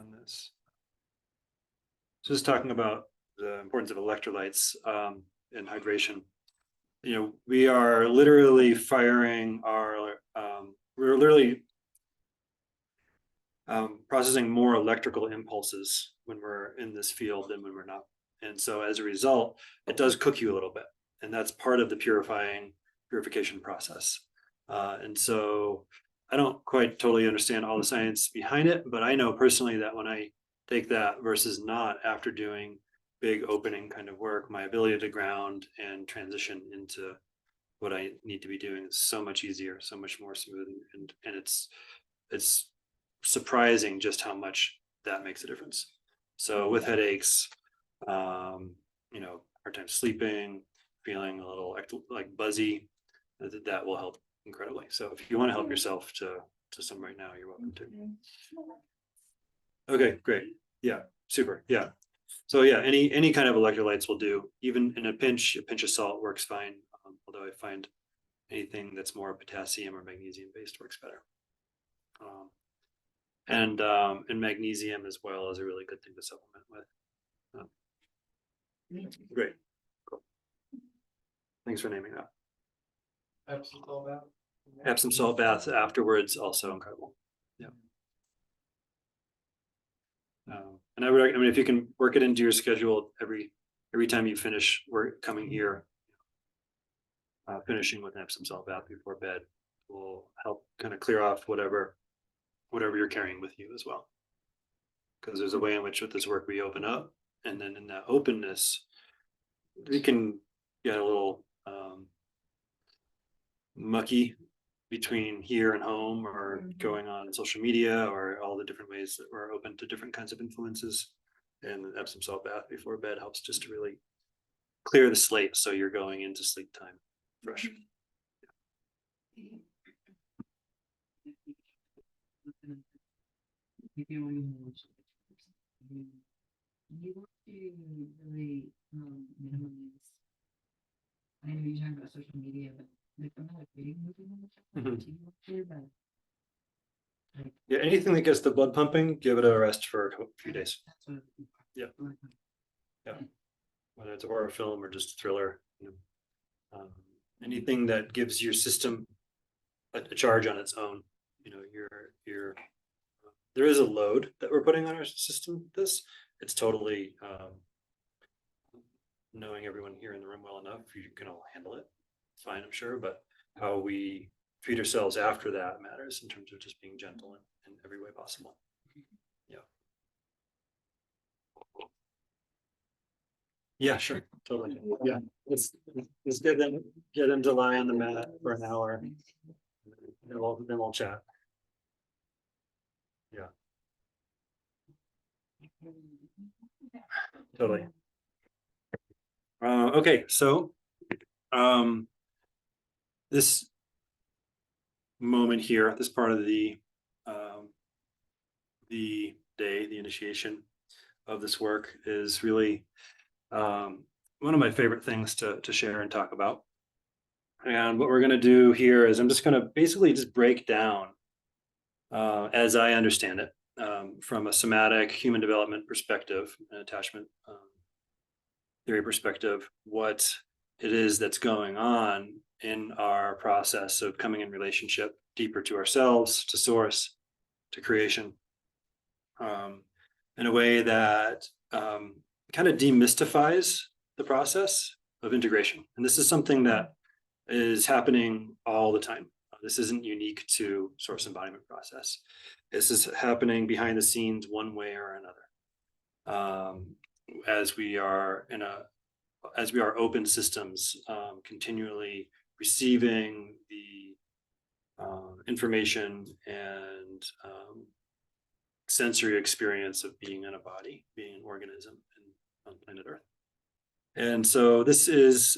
on this. So just talking about the importance of electrolytes and hydration. You know, we are literally firing our, we're literally processing more electrical impulses when we're in this field than when we're not. And so as a result, it does cook you a little bit. And that's part of the purification process. And so I don't quite totally understand all the science behind it, but I know personally that when I take that versus not after doing big opening kind of work, my ability to ground and transition into what I need to be doing is so much easier, so much more smooth. And it's surprising just how much that makes a difference. So with headaches, you know, hard time sleeping, feeling a little like buzzy, that will help incredibly. So if you want to help yourself to some right now, you're welcome to. Okay, great. Yeah, super. Yeah. So yeah, any kind of electrolytes will do. Even in a pinch of salt works fine. Although I find anything that's more potassium or magnesium based works better. And magnesium as well is a really good thing to supplement with. Great. Cool. Thanks for naming that. Epsom salt bath. Epsom salt bath afterwards, also incredible. Yeah. And I mean, if you can work it into your schedule every time you finish work coming here, finishing with an Epsom salt bath before bed will help kind of clear off whatever you're carrying with you as well. Because there's a way in which with this work we open up, and then in that openness, we can get a little mucky between here and home, or going on social media, or all the different ways that we're open to different kinds of influences. And the Epsom salt bath before bed helps just to really clear the slate, so you're going into sleep time fresh. You want to really minimize. I know you're talking about social media, but like I'm not a big movie but yeah, anything that gets the blood pumping, give it a rest for a few days. Yeah. Yeah. Whether it's a horror film or just a thriller, you know, anything that gives your system a charge on its own. You know, there is a load that we're putting on our system. It's totally knowing everyone here in the room well enough, you can all handle it. It's fine, I'm sure, but how we treat ourselves after that matters in terms of just being gentle in every way possible. Yeah. Yeah, sure, totally. Yeah, let's get them to lie on the mat for an hour, and then we'll chat. Yeah. Totally. Okay, so this moment here, this part of the day, the initiation of this work is really one of my favorite things to share and talk about. And what we're going to do here is I'm just going to basically just break down, as I understand it, from a somatic human development perspective and attachment theory perspective, what it is that's going on in our process of coming in relationship deeper to ourselves, to source, to creation, in a way that kind of demystifies the process of integration. And this is something that is happening all the time. This isn't unique to source embodiment process. This is happening behind the scenes one way or another. As we are open systems, continually receiving the information and sensory experience of being in a body, being an organism on planet Earth. And so this is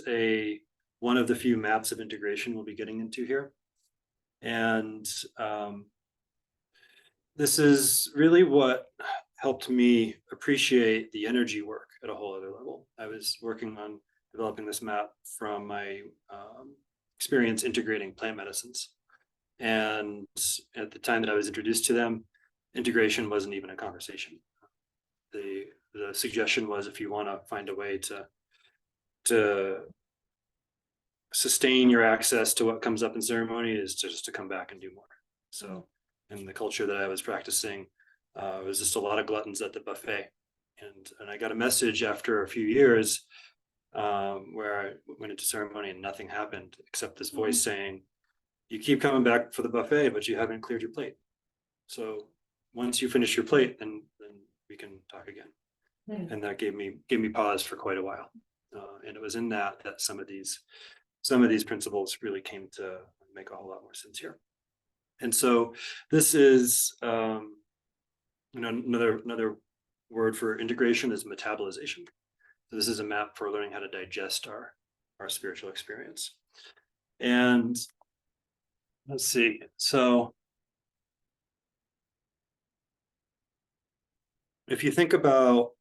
one of the few maps of integration we'll be getting into here. And this is really what helped me appreciate the energy work at a whole other level. I was working on developing this map from my experience integrating plant medicines. And at the time that I was introduced to them, integration wasn't even a conversation. The suggestion was, if you want to find a way to sustain your access to what comes up in ceremony, is just to come back and do more. So in the culture that I was practicing, it was just a lot of gluttons at the buffet. And I got a message after a few years where I went into ceremony and nothing happened except this voice saying, you keep coming back for the buffet, but you haven't cleared your plate. So once you finish your plate, then we can talk again. And that gave me pause for quite a while. And it was in that some of these principles really came to make a whole lot more sense here. And so this is, another word for integration is metabolization. So this is a map for learning how to digest our spiritual experience. And let's see. So if you think about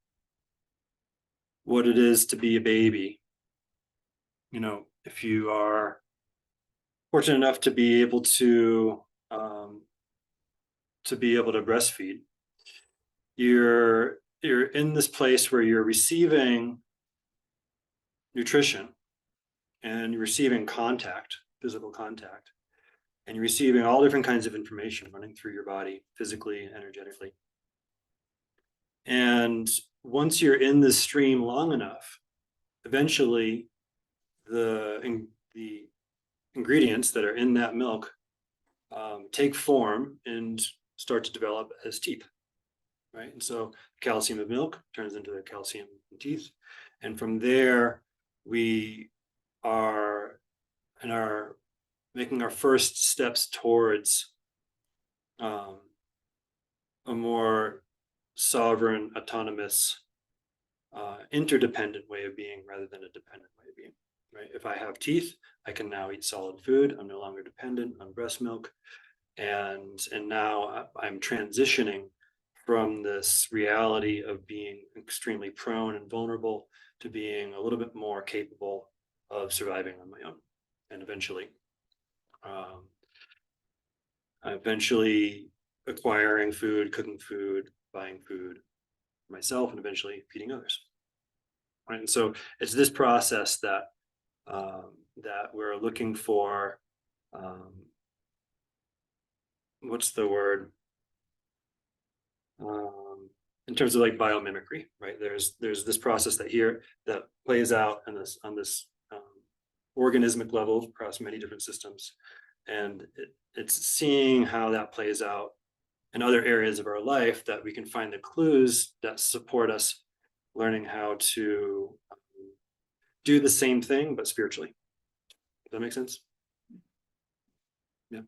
what it is to be a baby, if you are fortunate enough to be able to breastfeed, you're in this place where you're receiving nutrition and you're receiving physical contact, and you're receiving all different kinds of information running through your body, physically, energetically. And once you're in this stream long enough, eventually the ingredients that are in that milk take form and start to develop as teeth, right? And so calcium of milk turns into the calcium in teeth. And from there, we are making our first steps towards a more sovereign, autonomous, interdependent way of being rather than a dependent way of being, right? If I have teeth, I can now eat solid food. I'm no longer dependent on breast milk. And now I'm transitioning from this reality of being extremely prone and vulnerable to being a little bit more capable of surviving on my own. And eventually acquiring food, cooking food, buying food for myself, and eventually feeding others. Right. And so it's this process that we're looking for. What's the word? In terms of like biomimicry, right? There's this process that plays out on this organismic level across many different systems, and it's seeing how that plays out in other areas of our life, that we can find the clues that support us learning how to do the same thing but spiritually. Does that make sense? Yeah.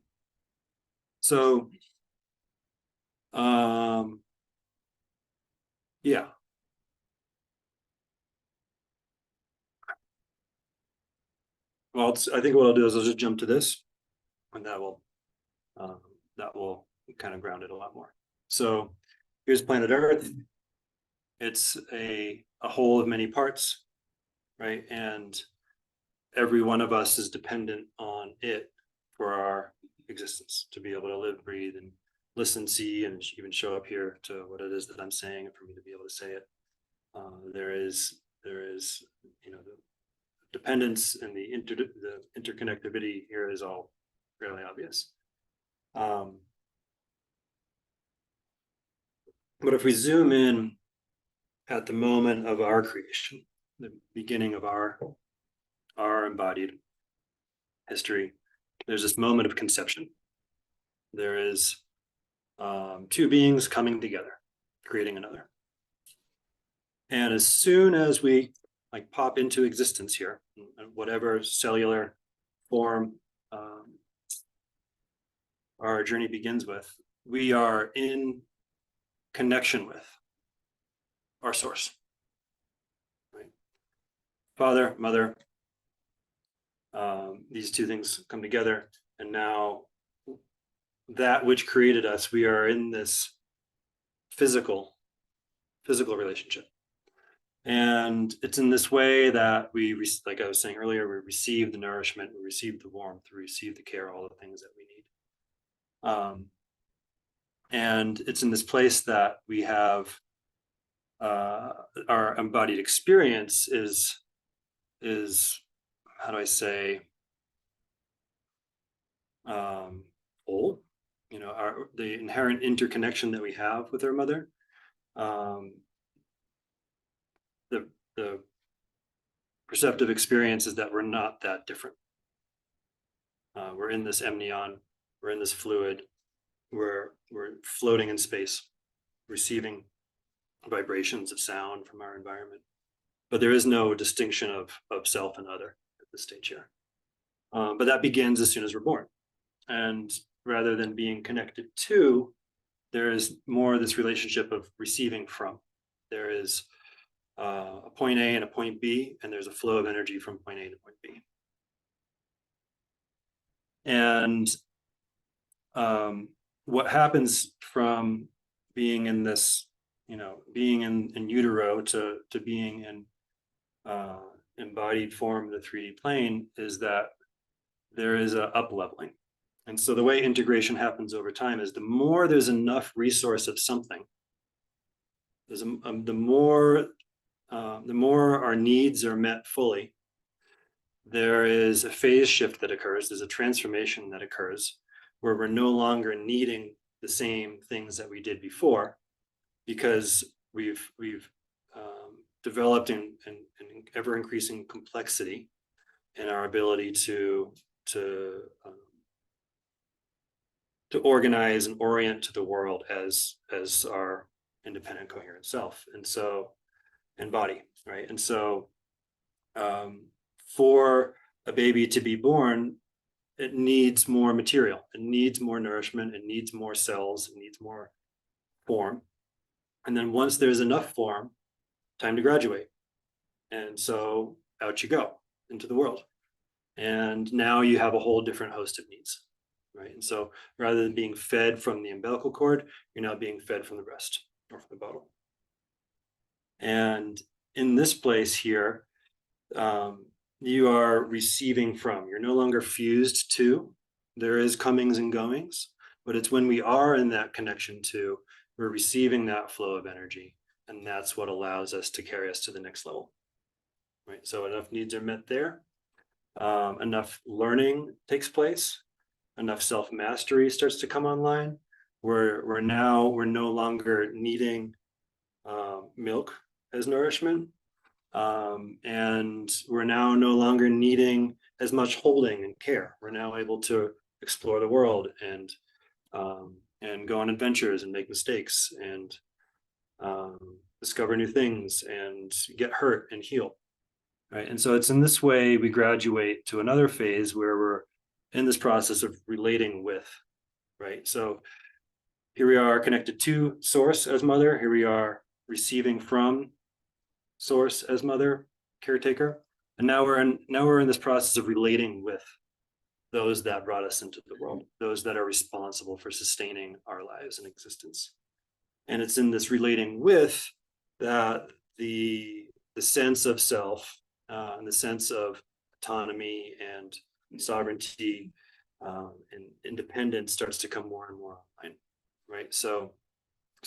So yeah. Well, I think what I'll do is I'll just jump to this, and that will kind of ground it a lot more. So here's planet Earth. It's a whole of many parts, right? And every one of us is dependent on it for our existence, to be able to live, breathe, and listen, see, and even show up here to what it is that I'm saying, and for me to be able to say it. There is the dependence and the interconnectivity here is all fairly obvious. But if we zoom in at the moment of our creation, the beginning of our embodied history, there's this moment of conception. There is two beings coming together, creating another. And as soon as we pop into existence here, whatever cellular form our journey begins with, we are in connection with our source, right? Father, mother, these two things come together, and now that which created us, we are in this physical relationship. And it's in this way that like I was saying earlier, we receive the nourishment, we receive the warmth, we receive the care, all the things that we need. And it's in this place that we have our embodied experience is how do I say, whole, you know, the inherent interconnection that we have with our mother. The perceptive experience is that we're not that different. We're in this amnion, we're in this fluid, we're floating in space, receiving vibrations of sound from our environment. But there is no distinction of self and other at this stage here. But that begins as soon as we're born. And rather than being connected to, there is more this relationship of receiving from. There is a point A and a point B, and there's a flow of energy from point A to point B. And what happens from being in this, you know, being in utero to being in embodied form of the 3D plane is that there is a up leveling. And so the way integration happens over time is the more there's enough resource of something, there's the more our needs are met fully, there is a phase shift that occurs, there's a transformation that occurs where we're no longer needing the same things that we did before, because we've developed an ever increasing complexity in our ability to organize and orient to the world as our independent, coherent self, and body, right? And so for a baby to be born, it needs more material, it needs more nourishment, it needs more cells, it needs more form. And then once there's enough form, time to graduate. And so out you go into the world. And now you have a whole different host of needs, right? And so rather than being fed from the umbilical cord, you're now being fed from the breast or from the bottle. And in this place here, you are receiving from, you're no longer fused to, there is comings and goings, but it's when we are in that connection to, we're receiving that flow of energy. And that's what allows us to carry us to the next level, right? So enough needs are met there. Enough learning takes place, enough self-mastery starts to come online. We're no longer needing milk as nourishment. And we're now no longer needing as much holding and care. We're now able to explore the world and go on adventures and make mistakes and discover new things and get hurt and heal. Right. And so it's in this way we graduate to another phase where we're in this process of relating with, right? So here we are connected to source as mother. Here we are receiving from source as mother, caretaker. And now we're in this process of relating with those that brought us into the world, those that are responsible for sustaining our lives and existence. And it's in this relating with that the sense of self, and the sense of autonomy and sovereignty and independence starts to come more and more online, right? So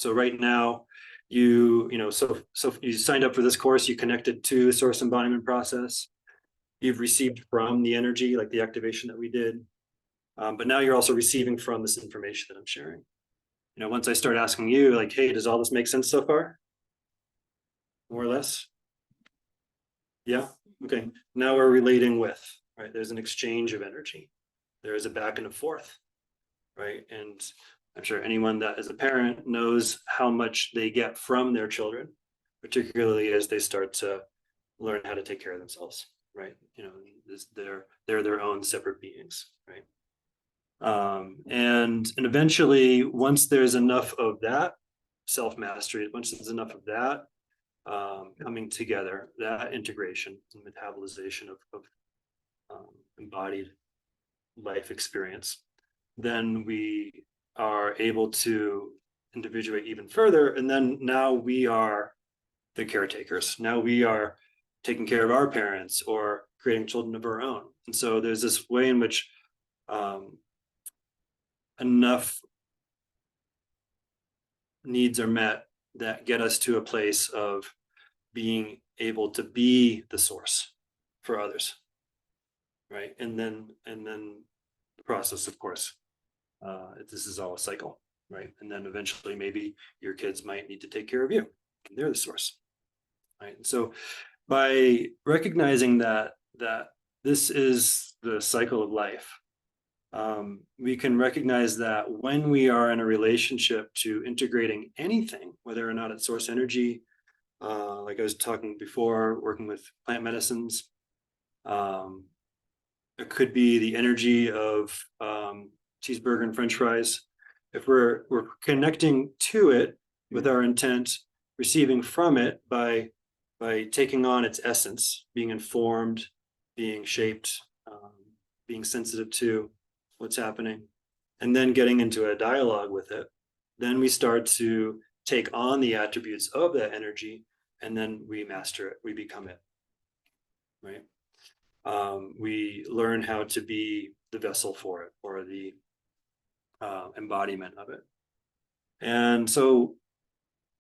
right now, you signed up for this course, you connected to source embodiment process, you've received from the energy, like the activation that we did, but now you're also receiving from this information that I'm sharing. You know, once I start asking you, like, hey, does all this make sense so far? More or less? Yeah. Okay. Now we're relating with, right? There's an exchange of energy. There is a back and a forth, right? And I'm sure anyone that is a parent knows how much they get from their children, particularly as they start to learn how to take care of themselves, right? You know, they're their own separate beings, right? And eventually, once there's enough of that self-mastery, once there's enough of that coming together, that integration and metabolization of embodied life experience, then we are able to individuate even further. And then now we are the caretakers. Now we are taking care of our parents or creating children of our own. And so there's this way in which enough needs are met that get us to a place of being able to be the source for others. Right. And then the process, of course, this is all a cycle, right? And then eventually maybe your kids might need to take care of you. And they're the source. Right. And so by recognizing that this is the cycle of life, we can recognize that when we are in a relationship to integrating anything, whether or not it's source energy, like I was talking before, working with plant medicines, it could be the energy of cheeseburger and French fries. If we're connecting to it with our intent, receiving from it by taking on its essence, being informed, being shaped, being sensitive to what's happening, and then getting into a dialogue with it, then we start to take on the attributes of that energy, and then we master it, we become it, right? We learn how to be the vessel for it, or the embodiment of it. And so,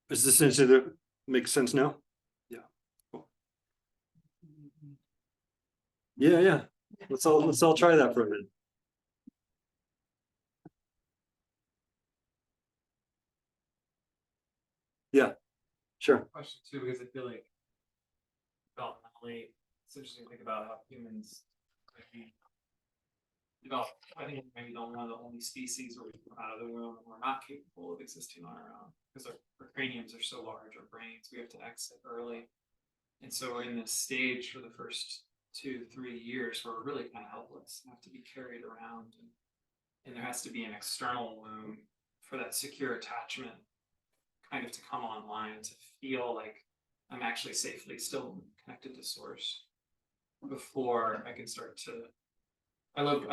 is this into the makes sense now? Yeah. Cool. Yeah. Let's all try that for a minute. Yeah, sure. Question two, because I feel like developmentally, it's interesting to think about how humans maybe develop. I think maybe one of the only species where we come out of the womb and we're not capable of existing on our own because our craniums are so large, our brains, we have to exit early. And so we're in this stage for the first 2-3 years where we're really kind of helpless, have to be carried around, and there has to be an external womb for that secure attachment kind of to come online, to feel like I'm actually safely still connected to source before I can start to. I love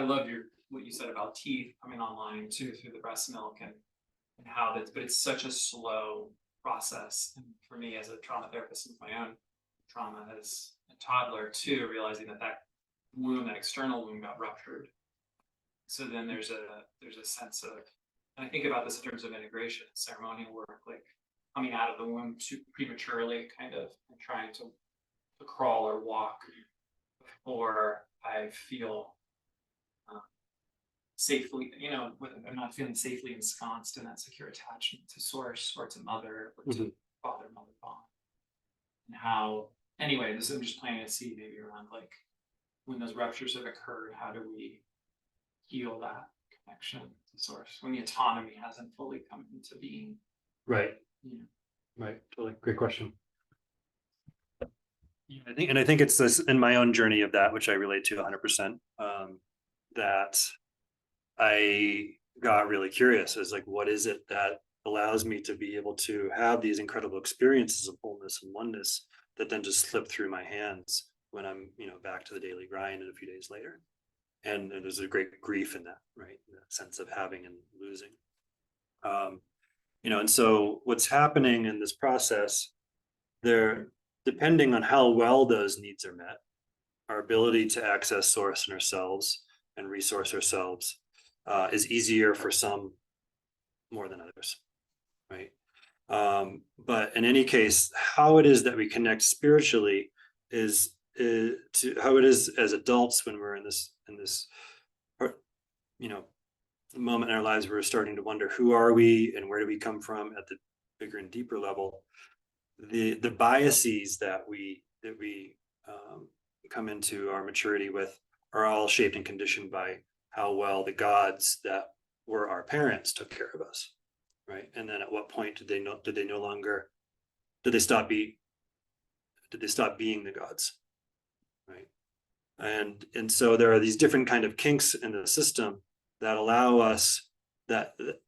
what you said about teeth coming online too through the breast milk and how that's, but it's such a slow process. And for me as a trauma therapist with my own trauma as a toddler too, realizing that womb, that external womb got ruptured. So then there's a sense of, and I think about this in terms of integration, ceremonial work, like coming out of the womb too prematurely, kind of, and trying to crawl or walk before I feel safely, I'm not feeling safely ensconced in that secure attachment to source or to mother or to father-mother bond. And how, anyway, I'm just planting a seed maybe around like when those ruptures have occurred, how do we heal that connection to source when the autonomy hasn't fully come into being? Right. Right. Totally. Great question. I think it's this in my own journey of that, which I relate to 100%, that I got really curious as like, what is it that allows me to be able to have these incredible experiences of wholeness and oneness that then just slip through my hands when I'm, back to the daily grind and a few days later. And there's a great grief in that, right? That sense of having and losing. And so what's happening in this process, depending on how well those needs are met, our ability to access source in ourselves and resource ourselves is easier for some more than others, right? But in any case, how it is that we connect spiritually is to how it is as adults when we're in this moment in our lives where we're starting to wonder who are we and where do we come from at the bigger and deeper level. The biases that we come into our maturity with are all shaped and conditioned by how well the gods that were our parents took care of us, right? And then at what point did they stop being the gods, right? And so there are these different kind of kinks in the system that allow us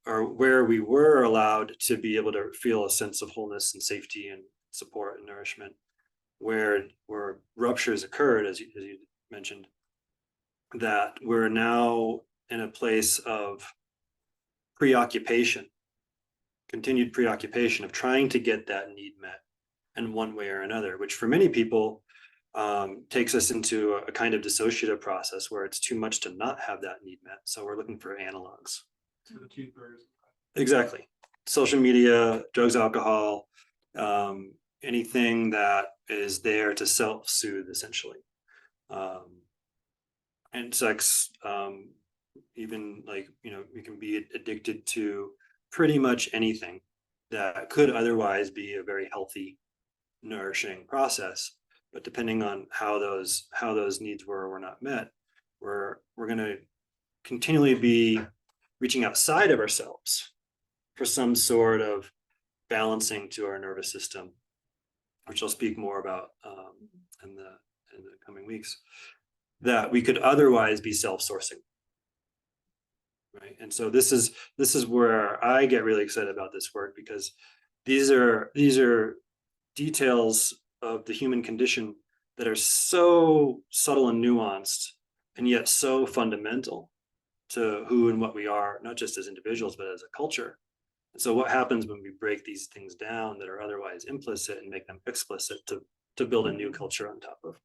or where we were allowed to be able to feel a sense of wholeness and safety and support and nourishment, where ruptures occurred, as you mentioned, that we're now in a place of continued preoccupation of trying to get that need met in one way or another, which for many people takes us into a kind of dissociative process where it's too much to not have that need met. So we're looking for analogs. To the two birds. Exactly. social media, drugs, alcohol, anything that is there to self-soothe, essentially. And sex, even like, we can be addicted to pretty much anything that could otherwise be a very healthy, nourishing process. But depending on how those needs were or were not met, we're going to continually be reaching outside of ourselves for some sort of balancing to our nervous system, which I'll speak more about in the coming weeks, that we could otherwise be self-sourcing. Right. And so this is where I get really excited about this work, because these are details of the human condition that are so subtle and nuanced, and yet so fundamental to who and what we are, not just as individuals, but as a culture. And so what happens when we break these things down that are otherwise implicit and make them explicit to build a new culture on top of,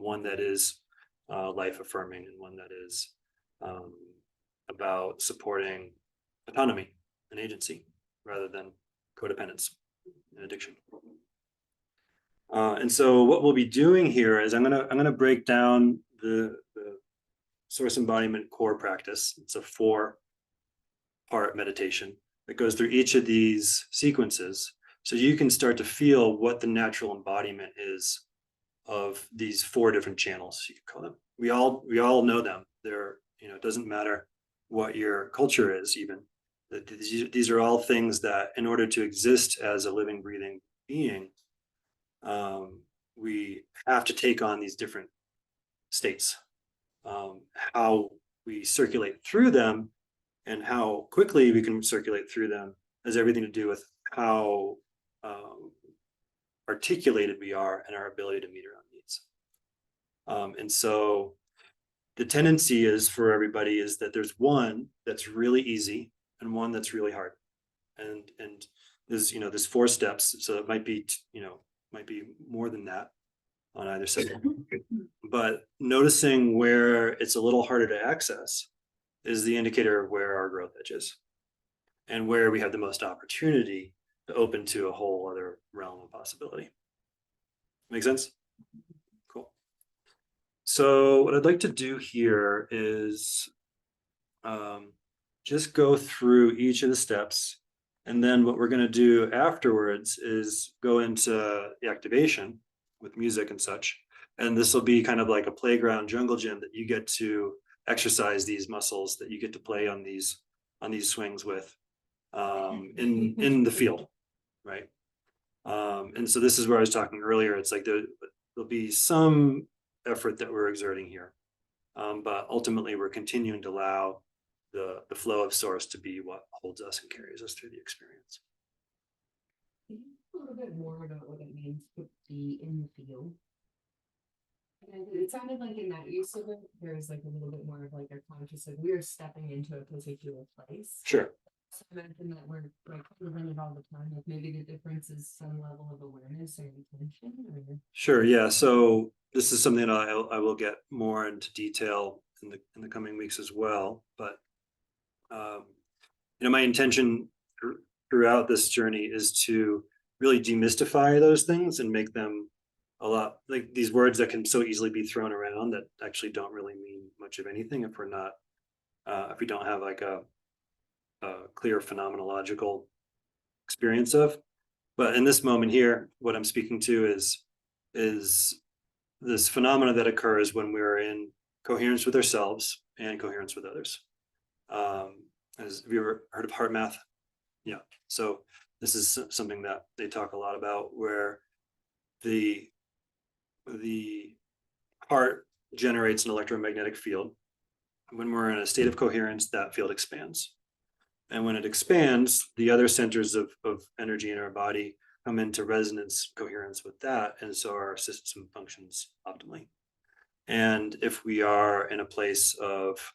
one that is life affirming, and one that is about supporting autonomy and agency rather than codependence and addiction. And so what we'll be doing here is I'm gonna break down the source embodiment core practice. It's a 4-part meditation that goes through each of these sequences, so you can start to feel what the natural embodiment is of these 4 different channels, you could call them. We all know them. They're, it doesn't matter what your culture is, even. These are all things that, in order to exist as a living, breathing being, we have to take on these different states. How we circulate through them and how quickly we can circulate through them has everything to do with how articulated we are and our ability to meet our own needs. And so the tendency is for everybody is that there's one that's really easy and one that's really hard. And there's 4 steps. So it might be, might be more than that on either side. But noticing where it's a little harder to access is the indicator of where our growth edge is and where we have the most opportunity to open to a whole other realm of possibility. Make sense? Cool. So what I'd like to do here is just go through each of the steps. And then what we're going to do afterwards is go into the activation with music and such. And this will be kind of like a playground jungle gym that you get to exercise these muscles that you get to play on these swings with in the field, right? And so this is where I was talking earlier. It's like there'll be some effort that we're exerting here, but ultimately we're continuing to allow the flow of source to be what holds us and carries us through the experience. Can you talk a little bit more about what it means to be in the field? And it sounded like in that use of it, there's like a little bit more of like a conscious, like we are stepping into a particular place. Sure. So I imagine that we're like living it all the time. Like maybe the difference is some level of awareness or intention. Or... Sure. Yeah. So this is something that I will get more into detail in the coming weeks as well. But my intention throughout this journey is to really demystify those things and make them a lot like these words that can so easily be thrown around that actually don't really mean much of anything if we're not if we don't have like a clear phenomenological experience of. But in this moment here, what I'm speaking to is this phenomena that occurs when we're in coherence with ourselves and coherence with others. Have you ever heard of heart math? Yeah. So this is something that they talk a lot about, where the heart generates an electromagnetic field. When we're in a state of coherence, that field expands. And when it expands, the other centers of energy in our body come into resonance coherence with that. And so our system functions optimally. And if we are in a place of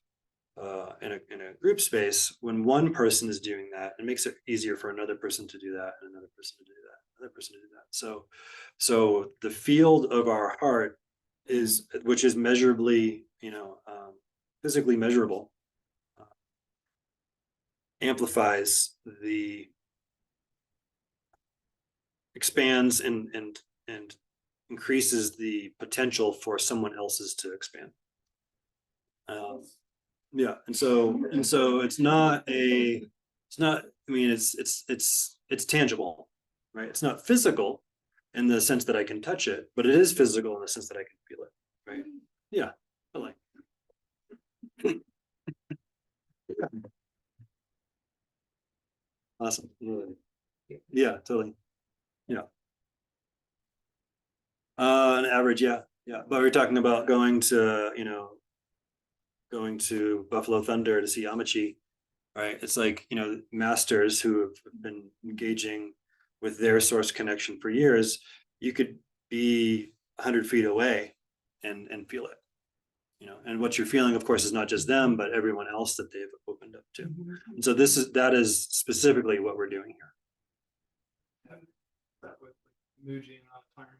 in a group space, when one person is doing that, it makes it easier for another person to do that, and another person to do that, another person to do that. So the field of our heart is, which is measurably, physically measurable, amplifies the expands and increases the potential for someone else's to expand. Yeah, and so it's not I mean, it's tangible, right? It's not physical in the sense that I can touch it, but it is physical in the sense that I can feel it, right? Yeah, totally. Awesome. Yeah, totally. Yeah. An average, yeah, yeah. But we're talking about going to, going to Buffalo Thunder to see Amachi, right? It's like, masters who have been engaging with their source connection for years. You could be 100 feet away and feel it, and what you're feeling, of course, is not just them, but everyone else that they've opened up to. And so that is specifically what we're doing here. That with Muji and Tyron.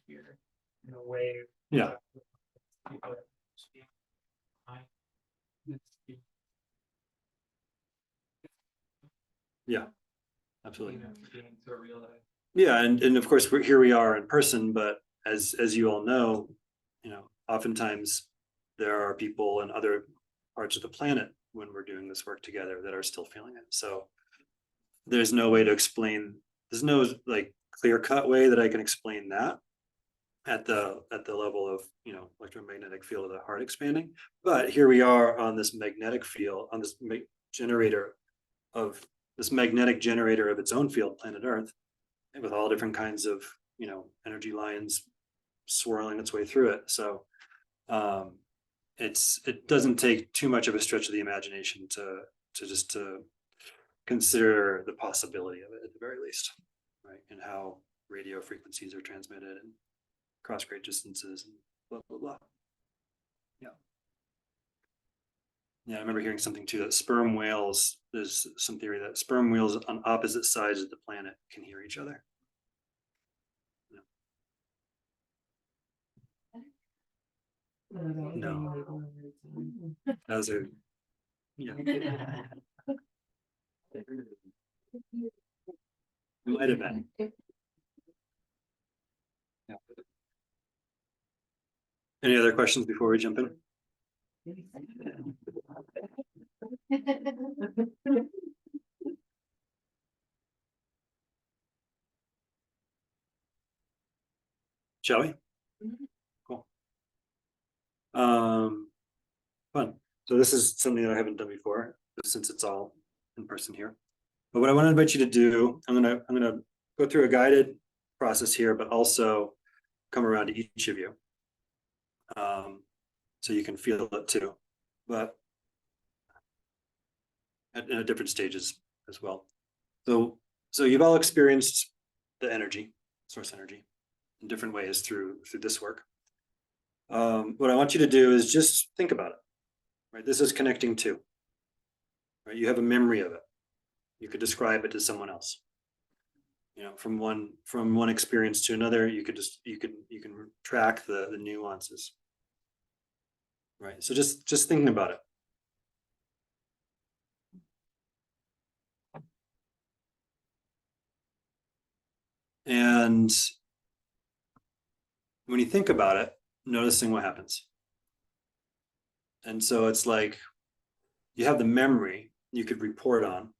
Here in a way. Yeah. Yeah, absolutely. Yeah, and of course here we are in person, but as you all know, oftentimes there are people in other parts of the planet when we're doing this work together that are still feeling it. So there's no way to explain, there's no like clear-cut way that I can explain that at the level of electromagnetic field of the heart expanding. But here we are on this magnetic field, on this generator of this magnetic generator of its own field, planet Earth, and with all different kinds of energy lines swirling its way through it. So it doesn't take too much of a stretch of the imagination to consider the possibility of it at the very least, right? And how radio frequencies are transmitted and across great distances and blah blah blah. Yeah. Yeah, I remember hearing something too, that sperm whales, there's some theory that sperm whales on opposite sides of the planet can hear each other. No. Those are, yeah. It might have been. Yeah. Any other questions before we jump in? Shall we? Cool. Fun. So this is something that I haven't done before, since it's all in person here. But what I want to invite you to do, I'm gonna go through a guided process here, but also come around to each of you, so you can feel it too, but at different stages as well. So you've all experienced the energy, source energy, in different ways through this work. What I want you to do is just think about it, right? This is connecting to, right? You have a memory of it. You could describe it to someone else. From one experience to another, you can track the nuances, right? So just thinking about it. And when you think about it, noticing what happens. And so it's like you have the memory you could report on,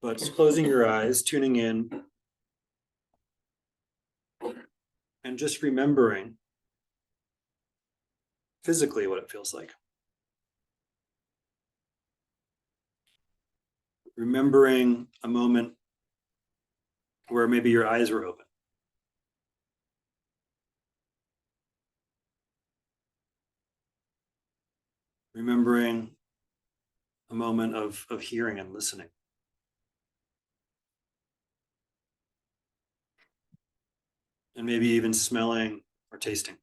but just closing your eyes, tuning in, and just remembering physically what it feels like. Remembering a moment where maybe your eyes were open. Remembering a moment of hearing and listening. And maybe even smelling or tasting.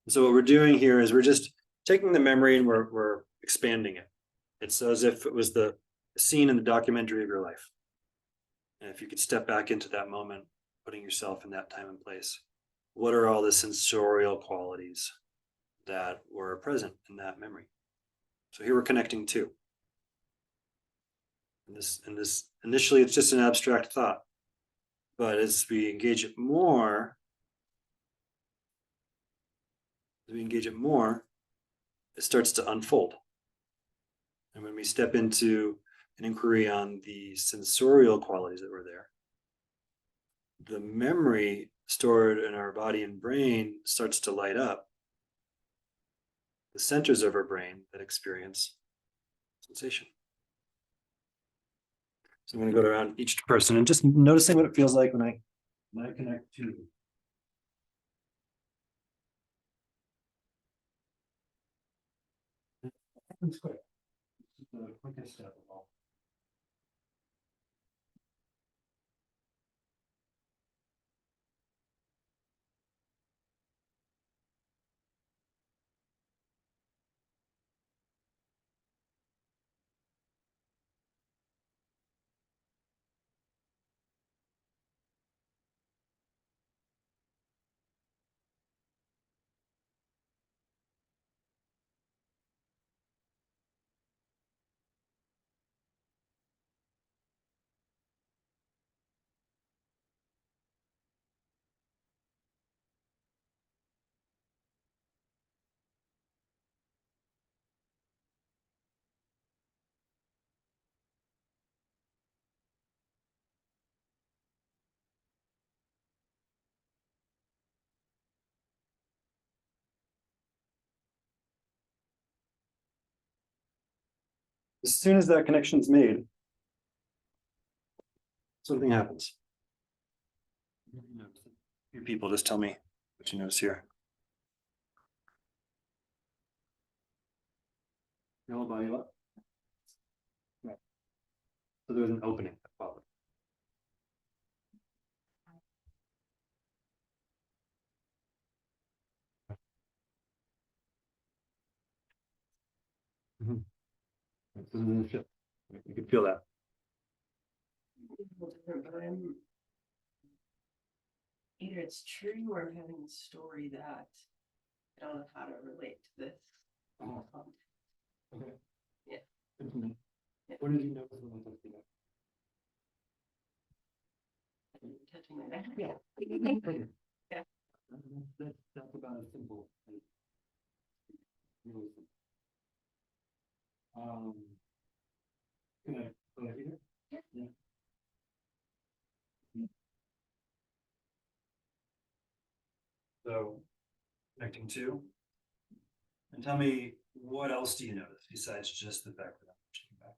So what we're doing here is we're just taking the memory and we're expanding it. It's as if it was the scene in the documentary of your life. And if you could step back into that moment, putting yourself in that time and place, what are all the sensorial qualities that were present in that memory. So here we're connecting two. And this initially it's just an abstract thought, but as we engage it more, it starts to unfold. And when we step into an inquiry on the sensorial qualities that were there, the memory stored in our body and brain starts to light up. The centers of our brain that experience sensation. So I'm going to go around each person and just noticing what it feels like when I connect to. It's quick. It's the quickest step of all. As soon as that connection is made, something happens. You people just tell me what you notice here. Your whole body up. Right. So there's an opening. Mm-hmm. You can feel that. Either it's true or I'm having a story that I don't know how to relate to this. Okay. Yeah. Mm-hmm. Yeah. What did you notice when I touched you? Touching my neck. Yeah. Yeah. That's about as simple as really simple. Can I go ahead here? Yeah. So connecting to, and tell me what else do you notice besides just the fact that I'm pushing back?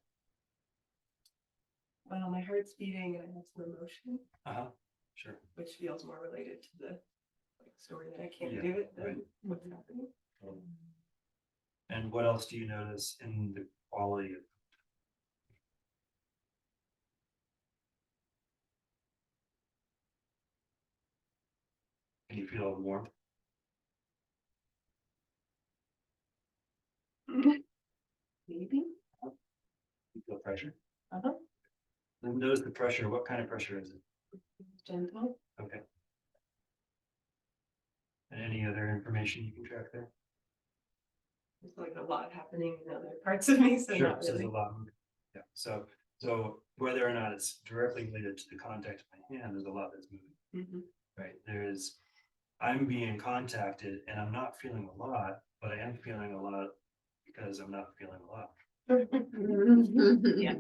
Well, my heart's beating and I have some emotion, Sure. which feels more related to the like story that I can't Yeah, do it than right. what's happening. And what else do you notice in the quality of? Can you feel warmth? Maybe. You feel pressure? Uh-huh. Notice the pressure. What kind of pressure is it? Gentle. Okay. And any other information you can track there? There's like a lot happening in other parts of me, so Sure, not so there's really. a lot. Yeah, so whether or not it's directly related to the contact of my hand, there's a lot that's moving, Mhm. right? I'm being contacted and I'm not feeling a lot, but I am feeling a lot because I'm not feeling a lot. Yeah.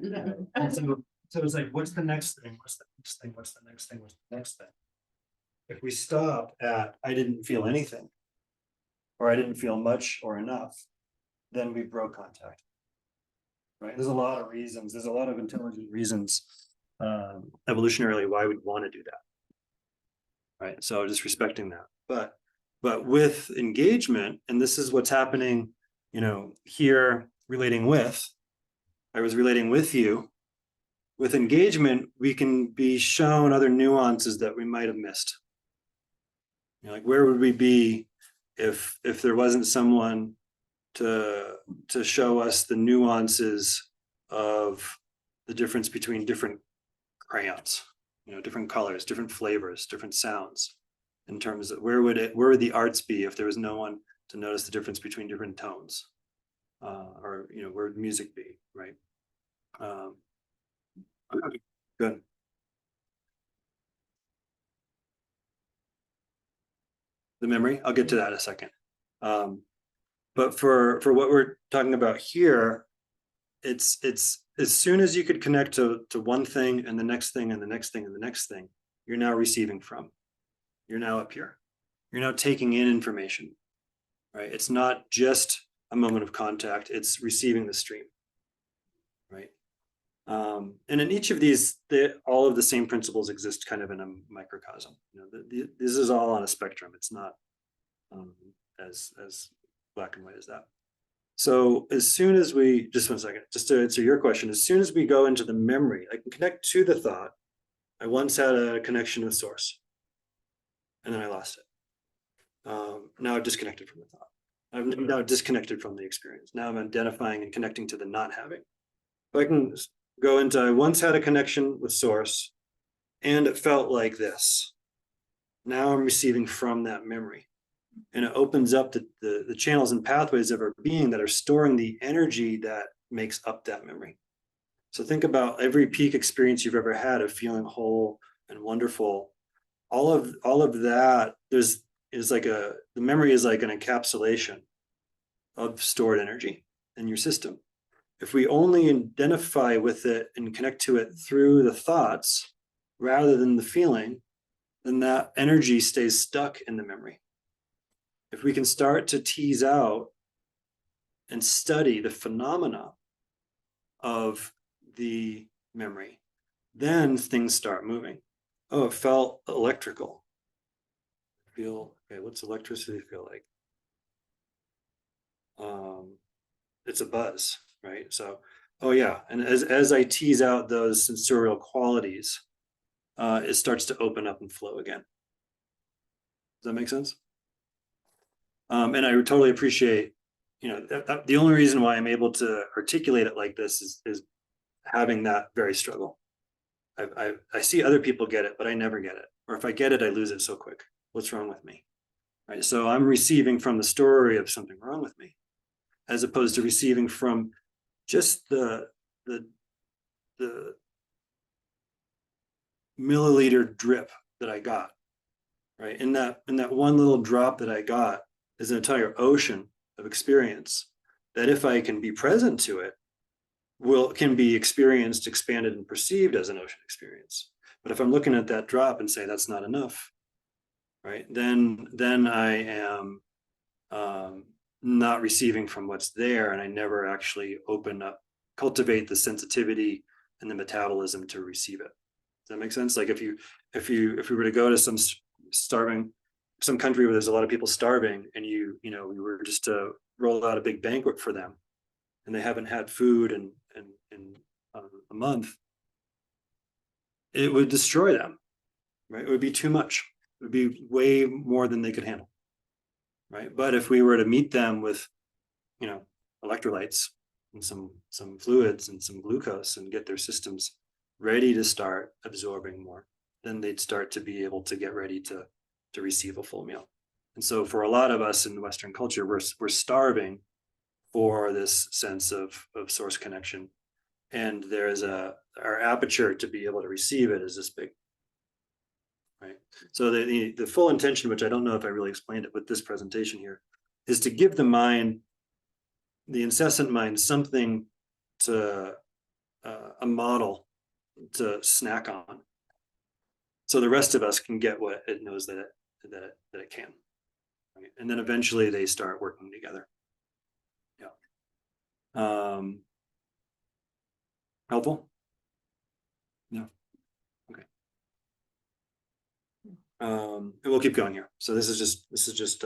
And so it's like, what's the next thing? What's the next thing? What's the next thing? What's the next thing? If we stop at, I didn't feel anything, or I didn't feel much or enough, then we broke contact. Right? There's a lot of reasons. There's a lot of intelligent reasons, evolutionarily, why we'd want to do that. Right? So just respecting that. But with engagement, and this is what's happening, here relating with, I was relating with you. With engagement, we can be shown other nuances that we might have missed. Like where would we be if there wasn't someone to show us the nuances of the difference between different crayons, different colors, different flavors, different sounds, in terms of where would the arts be if there was no one to notice the difference between different tones, or, you know, where music be, right? Good. The memory, I'll get to that in a second. But for what we're talking about here, it's as soon as you could connect to one thing and the next thing and the next thing and the next thing, you're now receiving from. You're now up here. You're now taking in information, right? It's not just a moment of contact, it's receiving the stream, right? And in each of these, all of the same principles exist kind of in a microcosm. You know, this is all on a spectrum. It's not as black and white as that. So as soon as we, just 1 second, just to answer your question, as soon as we go into the memory, I can connect to the thought. I once had a connection with source, and then I lost it. Now I've disconnected from the thought. I've now disconnected from the experience. Now I'm identifying and connecting to the not having. So I can go into, I once had a connection with source, and it felt like this. Now I'm receiving from that memory. And it opens up the channels and pathways of our being that are storing the energy that makes up that memory. So think about every peak experience you've ever had of feeling whole and wonderful. All of that, the memory is like an encapsulation of stored energy in your system. If we only identify with it and connect to it through the thoughts rather than the feeling, then that energy stays stuck in the memory. If we can start to tease out and study the phenomena of the memory, then things start moving. Oh, it felt electrical. Okay, what's electricity feel like? It's a buzz, right? So, oh yeah, and as I tease out those sensorial qualities, it starts to open up and flow again. Does that make sense? And I would totally appreciate, you know, the only reason why I'm able to articulate it like this is having that very struggle. I see other people get it, but I never get it. Or if I get it, I lose it so quick. What's wrong with me? Right. So I'm receiving from the story of something wrong with me, as opposed to receiving from just the milliliter drip that I got. Right. In that one little drop that I got is an entire ocean of experience that, if I can be present to it, can be experienced, expanded, and perceived as an ocean experience. But if I'm looking at that drop and say that's not enough, right, then I am not receiving from what's there, and I never actually cultivate the sensitivity and the metabolism to receive it. Does that make sense? Like if we were to go to some country where there's a lot of people starving, and we were just to roll out a big banquet for them, and they haven't had food in a month, it would destroy them, right? It would be too much. It would be way more than they could handle, right? But if we were to meet them with, electrolytes and some fluids and some glucose, and get their systems ready to start absorbing more, then they'd start to be able to get ready to receive a full meal. And so for a lot of us in Western culture, we're starving for this sense of source connection, and our aperture to be able to receive it is this big, right? So the full intention, which I don't know if I really explained it with this presentation here, is to give the incessant mind, something to a model to snack on, so the rest of us can get what it knows that it can, right? And then eventually they start working together. Helpful? No. Okay. And we'll keep going here. So this is just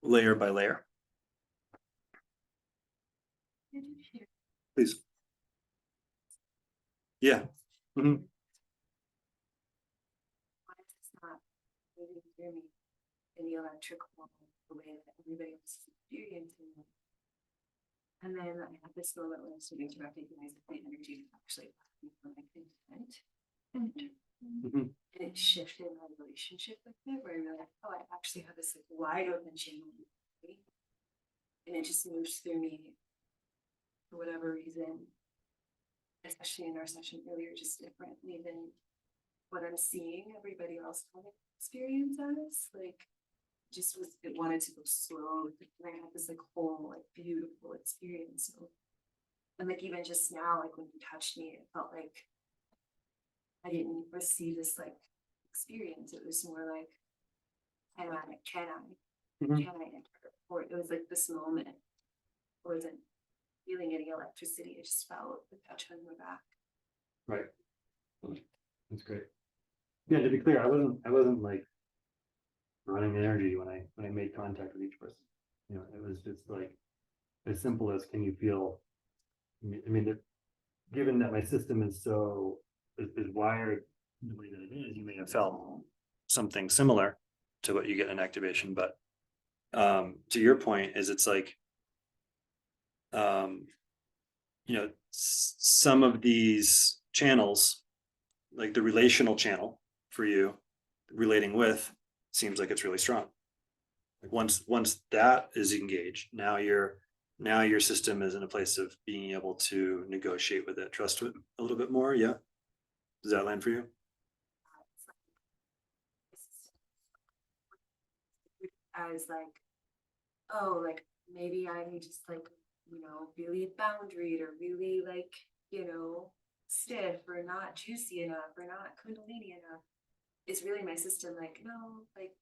layer by layer. Please. Yeah. Mm-hmm. Why is this not moving through me in the electrical the way that everybody else is experiencing it? And then I had this moment when I was starting to recognize that the energy was actually from my content. And it shifted my relationship with it, where I realized, oh, I have actually have this like wide open channel. Right? And it just moves through me for whatever reason. Especially in our session earlier, just differently than what I'm seeing everybody else kind of experience as. Like, just was, it wanted to go slow. And I had this like whole like beautiful experience. So, and like even just now, like when you touched me, it felt like I didn't receive this like experience. It was more like, can Mhm. I enter? Or it was like this moment. I wasn't feeling any electricity. I just felt the touch on my back. Right. That's great. Yeah, to be clear, I wasn't like running energy when I made contact with each person. You know, it was just like as simple as, can you feel? I mean, given that my system is so is wired the way that it is, you may have felt something similar to what you get in activation. But to your point, is it's like you know, some of these channels, like the relational channel for you, relating with, seems like it's really strong. Like once that is engaged, now your system is in a place of being able to negotiate with it, trust it a little bit more. Yeah. Does that land for you? As like, oh, like maybe I'm just like, really boundaried or really like, stiff or not juicy enough or not kundalini enough. It's really my system like, no, like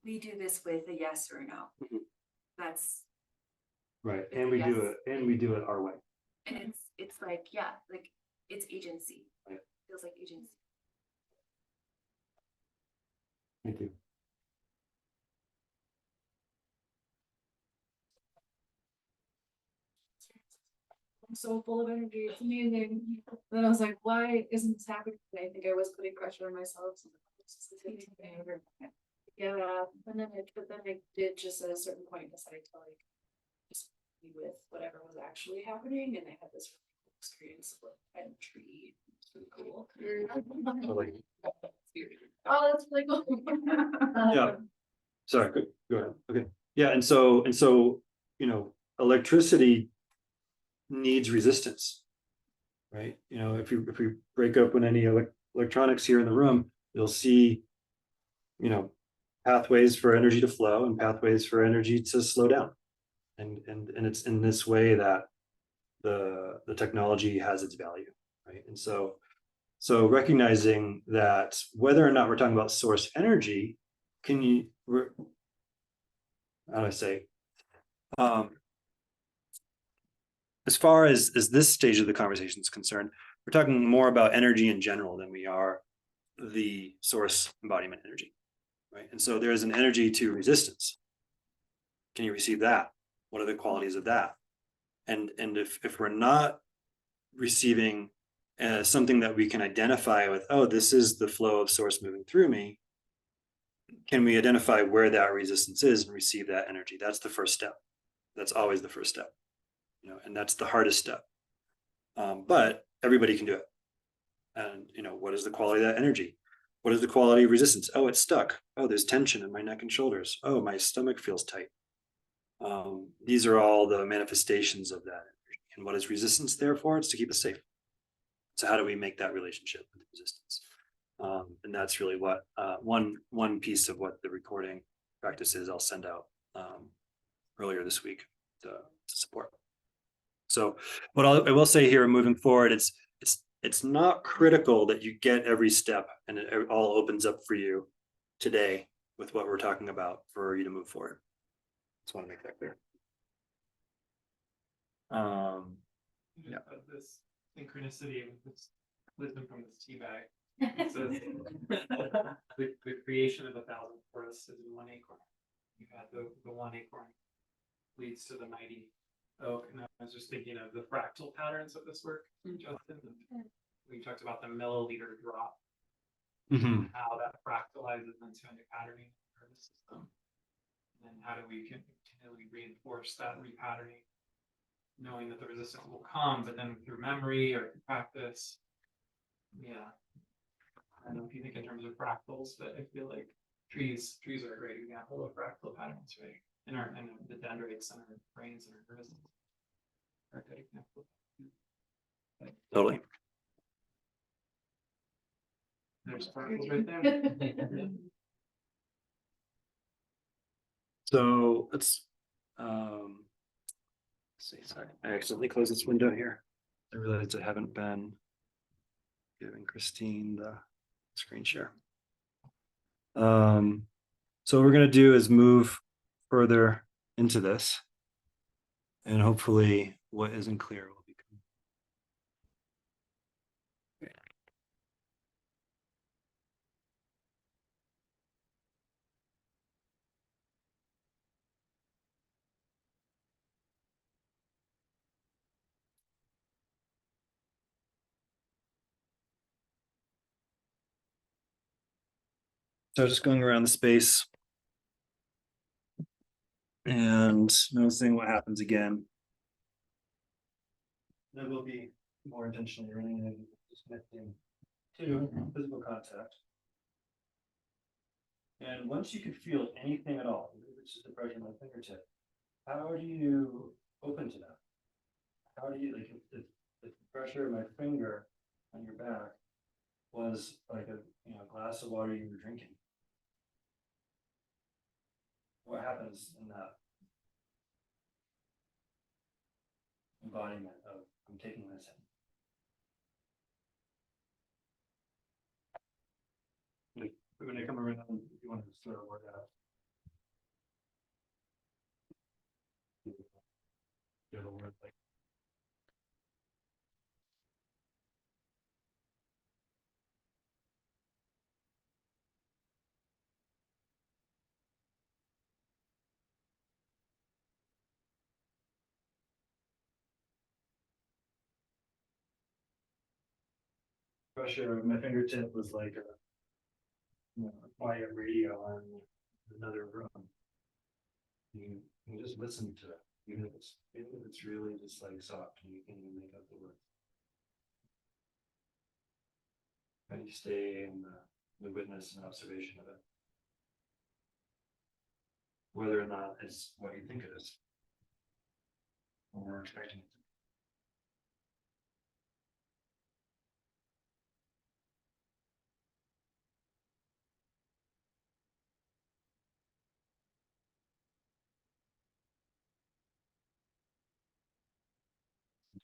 we do this with a yes or a no. Mhm. That's Right. It's And a we yes. do it our way. and it's like, yeah, like it's agency. Right. Feels like agency. Thank you. I'm so full of energy. It's amazing. Then I was like, why isn't this happening today? I think I was putting pressure on myself. So it's just a thing. Yeah, and then I did just at a certain point decide to like just be with whatever was actually happening, and I had this really cool experience of like entry. It's really cool. So, like, Oh, that's really cool. Yeah. Sorry, go ahead. Okay. Yeah, and so electricity needs resistance, right? If we break open any electronics here in the room, you'll see, pathways for energy to flow and pathways for energy to slow down, and it's in this way that the technology has its value, right? And so recognizing that whether or not we're talking about source energy, how do I say, as far as this stage of the conversation is concerned, we're talking more about energy in general than we are the source embodiment energy, right? And so there is an energy to resistance. Can you receive that? What are the qualities of that? And if we're not receiving something that we can identify with, oh, this is the flow of source moving through me, can we identify where that resistance is and receive that energy? That's the first step. That's always the first step, and that's the hardest step. But everybody can do it. And what is the quality of that energy? What is the quality of resistance? Oh, it's stuck. Oh, there's tension in my neck and shoulders. Oh, my stomach feels tight. These are all the manifestations of that energy. And what is resistance there for? It's to keep us safe. So how do we make that relationship with resistance? And that's really what one piece of what the recording practice is. I'll send out earlier this week to support. So what I will say here moving forward, it's not critical that you get every step and it all opens up for you today with what we're talking about for you to move forward. Just want to make that clear. Yeah. This synchronicity with this wisdom from this tea bag. It says the creation of 1,000 forests is in one acorn. You had the one acorn leads to the mighty oak. And I was just thinking of the fractal patterns of this work, Justin. We talked about the milliliter drop, how that fractalizes into a patterning in the nervous system. And then how do we continually reinforce that repatterning, knowing that the resistance will come, but then through memory or through practice. Yeah. I don't know if you think in terms of fractals, but I feel like trees are a great example of fractal patterns, right? And the dendrites and our brains and our nervous systems are a good example. Totally. There's fractals right there. So let's see, sorry, I accidentally closed this window here. I realized I haven't been giving Christine the screen share. So what we're gonna do is move further into this. And hopefully what isn't clear will become. So just going around the space. And noticing what happens again. Then we'll be more intentionally running and disconnecting to physical contact. And once you can feel anything at all, even if it's just a pressure on my fingertip, how do you open to that? How do you, like, if the pressure of my finger on your back was like a glass of water you were drinking, what happens in that embodiment of I'm taking this in? Like, when I come around, if you want to throw a word out. Get a word like pressure of my fingertip was like a quiet radio on another room. You just listen to it, even if it's really just like soft and you can't even make up the words. How do you stay in the witness and observation of it? Whether or not it's what you think it is. Or we're expecting it to be.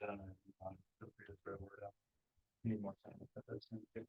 Then feel free to throw a word out. Need more time, but that's good.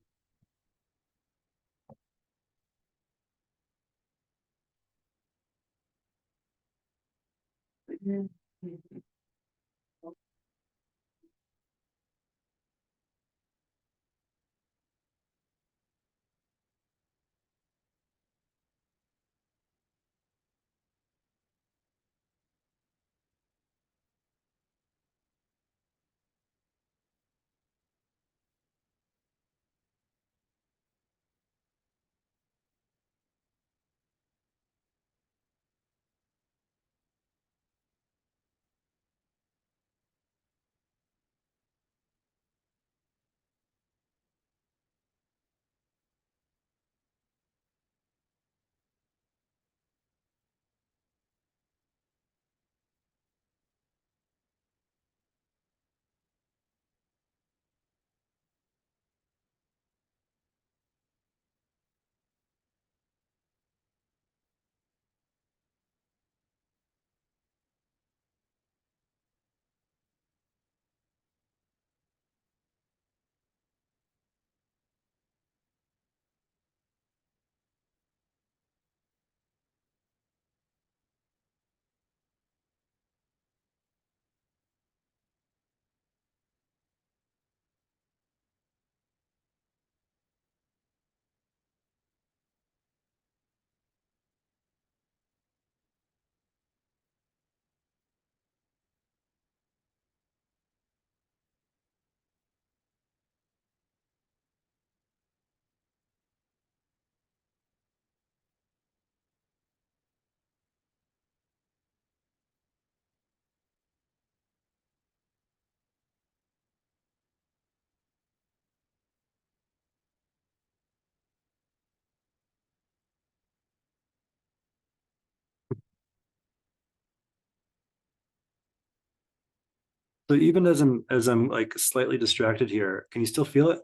So even as I'm like slightly distracted here, can you still feel it?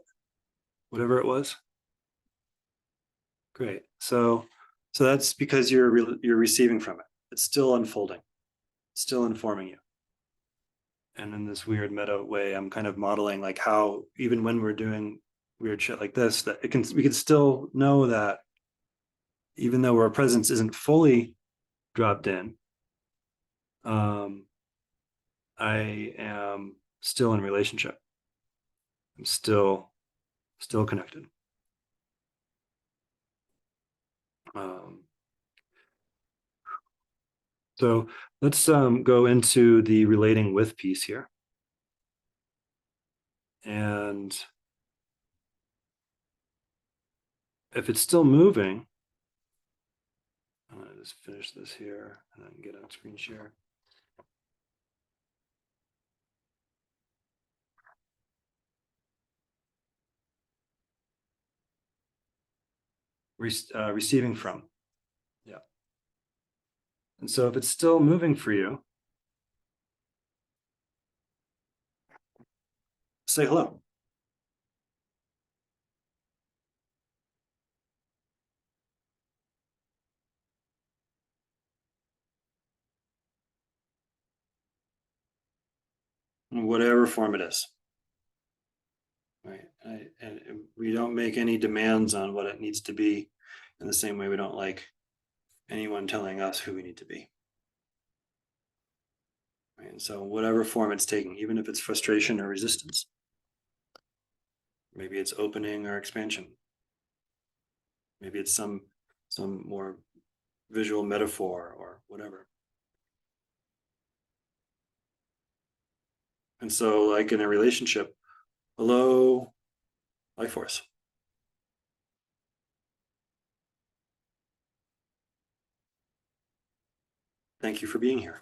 Whatever it was? Great. So that's because you're receiving from it. It's still unfolding, still informing you. And in this weird meta way, I'm kind of modeling like how even when we're doing weird shit like this, that we can still know that even though our presence isn't fully dropped in, I am still in relationship. I'm still connected. Um, so let's go into the relating with piece here. And if it's still moving, I'm gonna just finish this here and then get on screen share. Receiving from, yeah. And so if it's still moving for you, say hello. In whatever form it is. Right. And we don't make any demands on what it needs to be in the same way we don't like anyone telling us who we need to be. Right. And so whatever form it's taking, even if it's frustration or resistance, maybe it's opening or expansion. Maybe it's some more visual metaphor or whatever. And so like in a relationship, hello, life force. Thank you for being here.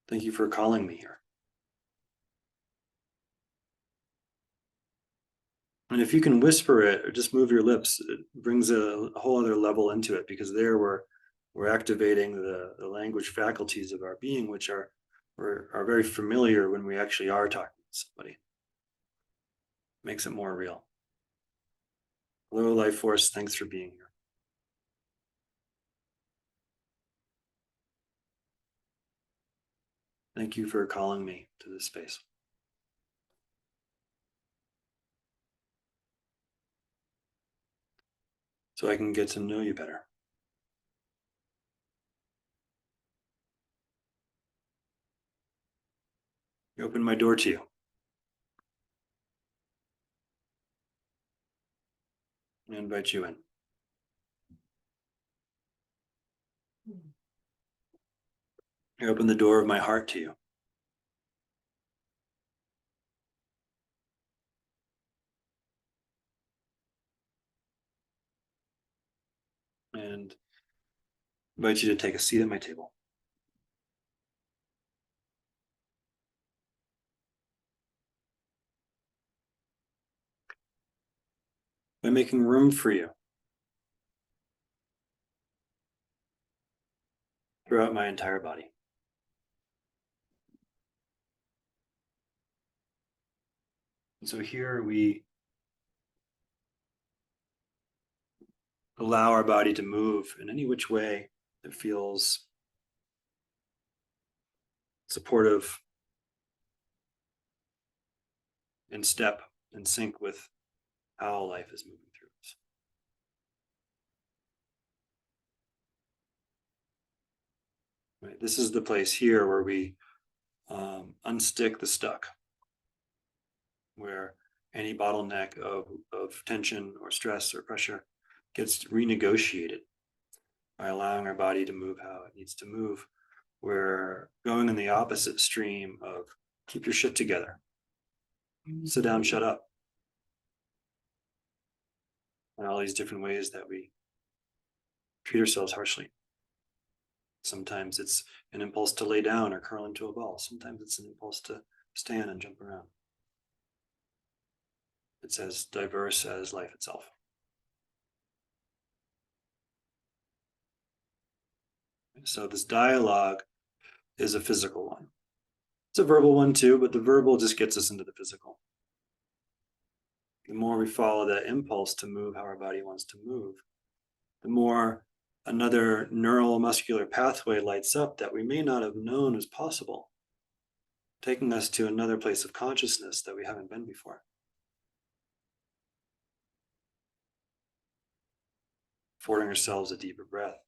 Thank you for calling me here. And if you can whisper it or just move your lips, it brings a whole other level into it, because there we're activating the language faculties of our being, which are very familiar when we actually are talking to somebody. Makes it more real. Hello, life force. Thanks for being here. Thank you for calling me to this space. So I can get to know you better. You open my door to you. I invite you in. I open the door of my heart to you. And invite you to take a seat at my table. By making room for you throughout my entire body. And so here we allow our body to move in any which way that feels supportive, in step, in sync with how life is moving through us. Right? This is the place here where we unstick the stuck, where any bottleneck of tension or stress or pressure gets renegotiated by allowing our body to move how it needs to move. We're going in the opposite stream of keep your shit together, sit down, shut up, and all these different ways that we treat ourselves harshly. Sometimes it's an impulse to lay down or curl into a ball. Sometimes it's an impulse to stand and jump around. It's as diverse as life itself. So this dialogue is a physical one. It's a verbal one too, but the verbal just gets us into the physical. The more we follow that impulse to move how our body wants to move, the more another neural muscular pathway lights up that we may not have known was possible, taking us to another place of consciousness that we haven't been before. Affording ourselves a deeper breath,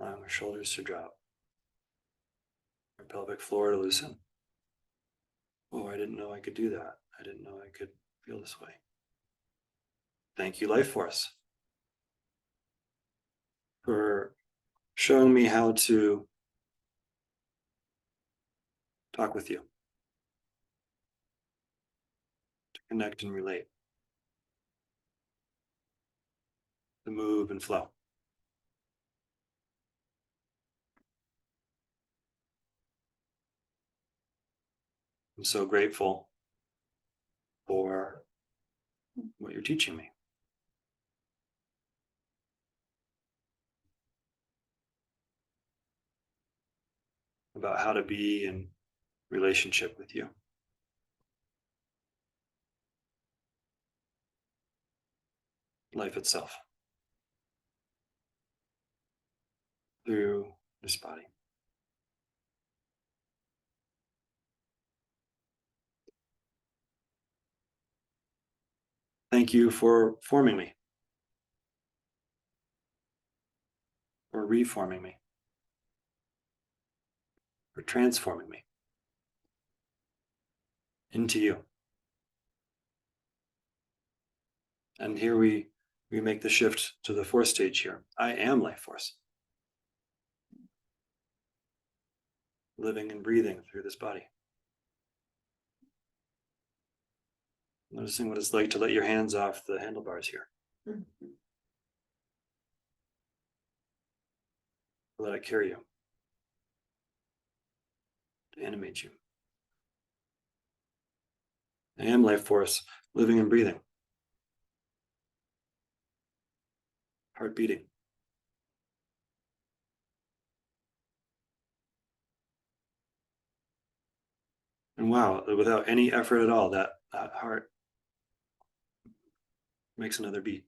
allowing our shoulders to drop, our pelvic floor to loosen. Oh, I didn't know I could do that. I didn't know I could feel this way. Thank you, life force, for showing me how to talk with you, to connect and relate, to move and flow. I'm so grateful for what you're teaching me. About how to be in relationship with you. Life itself. Through this body. Thank you for forming me. For reforming me. For transforming me into you. And here we make the shift to the fourth stage here. I am life force. Living and breathing through this body. Noticing what it's like to let your hands off the handlebars here. Let it carry you. To animate you. I am life force, living and breathing. Heart beating. And wow, without any effort at all, that heart makes another beat.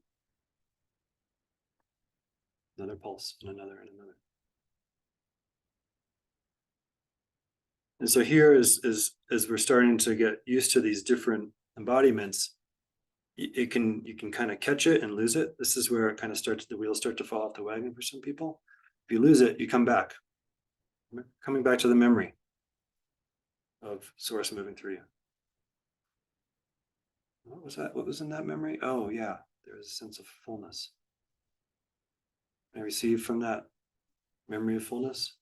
Another pulse, and another, and another. And so here as we're starting to get used to these different embodiments, you can kind of catch it and lose it. This is where it kind of starts, the wheels start to fall off the wagon for some people. If you lose it, you come back. Coming back to the memory of source moving through you. What was that? What was in that memory? Oh yeah, there was a sense of fullness. I received from that memory of fullness.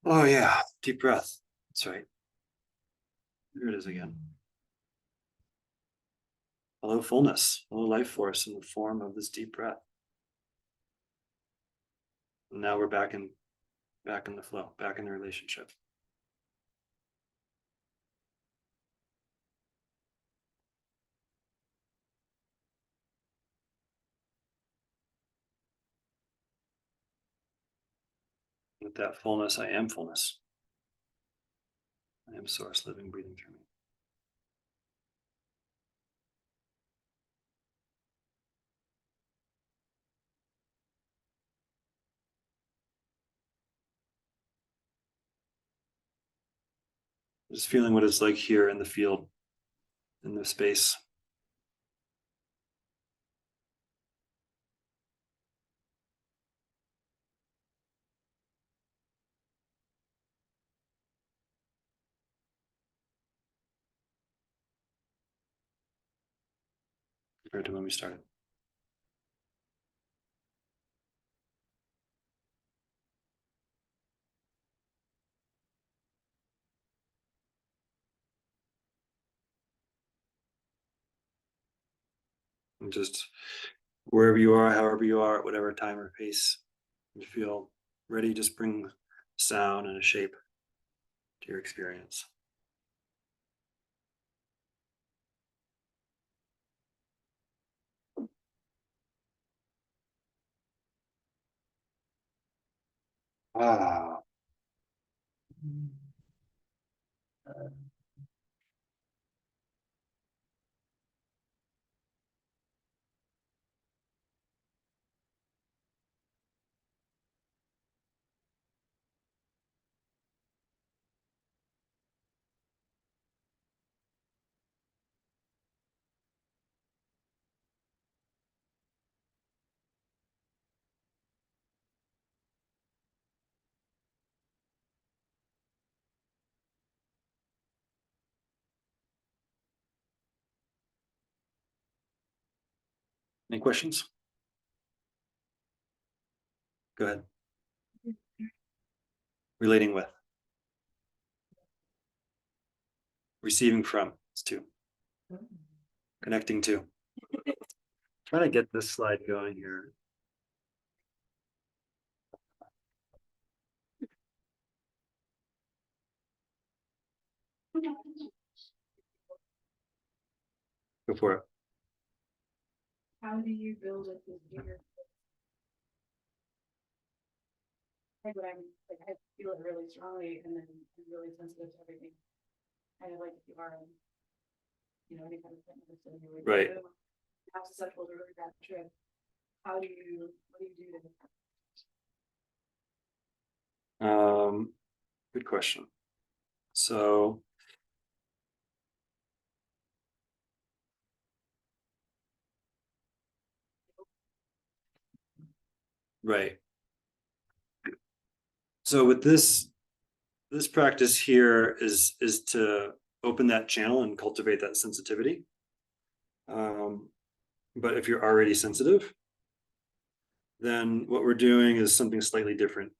Oh yeah, deep breath. That's right. Here it is again. Hello, fullness. Hello, life force in the form of this deep breath. And now we're back in the flow, back in the relationship. With that fullness, I am fullness. I am source living, breathing through me. Just feeling what it's like here in the field, in the space. Compared to when we started. And just wherever you are, however you are, at whatever time or pace you feel ready, just bring sound and a shape to your experience. Ah, any questions? Go ahead. Relating with. Receiving from, it's two. Connecting to. Trying to get this slide going here. Go for it. How do you build it with your? Like what I'm, like I feel it really strongly and then I'm really sensitive to everything. Kind of like if you are, any kind of fitness and you're like. Right. After such was a really bad trip. What do you do to? Good question. So. Right. So with this practice here is to open that channel and cultivate that sensitivity. But if you're already sensitive, then what we're doing is something slightly different.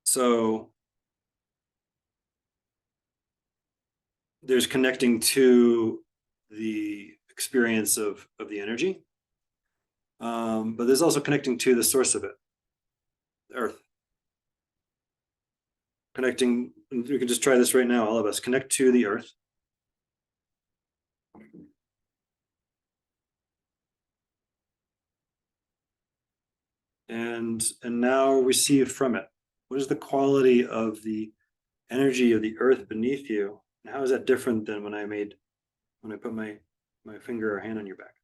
So there's connecting to the experience of the energy, but there's also connecting to the source of it, the earth. Connecting, we can just try this right now, all of us, connect to the earth. And now receive from it. What is the quality of the energy of the earth beneath you? And how is that different than when I put my finger or hand on your back?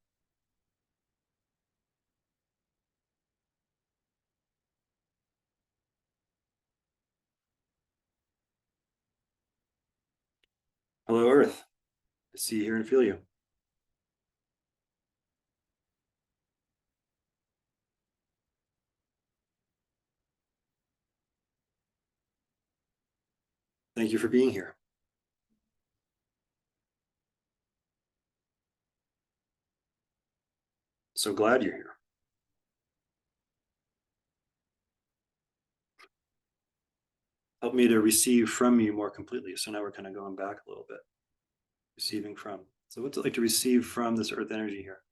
Hello, Earth. I see, hear, and feel you. Thank you for being here. So glad you're here. Help me to receive from you more completely. So now we're kind of going back a little bit. Receiving from. So what's it like to receive from this earth energy here?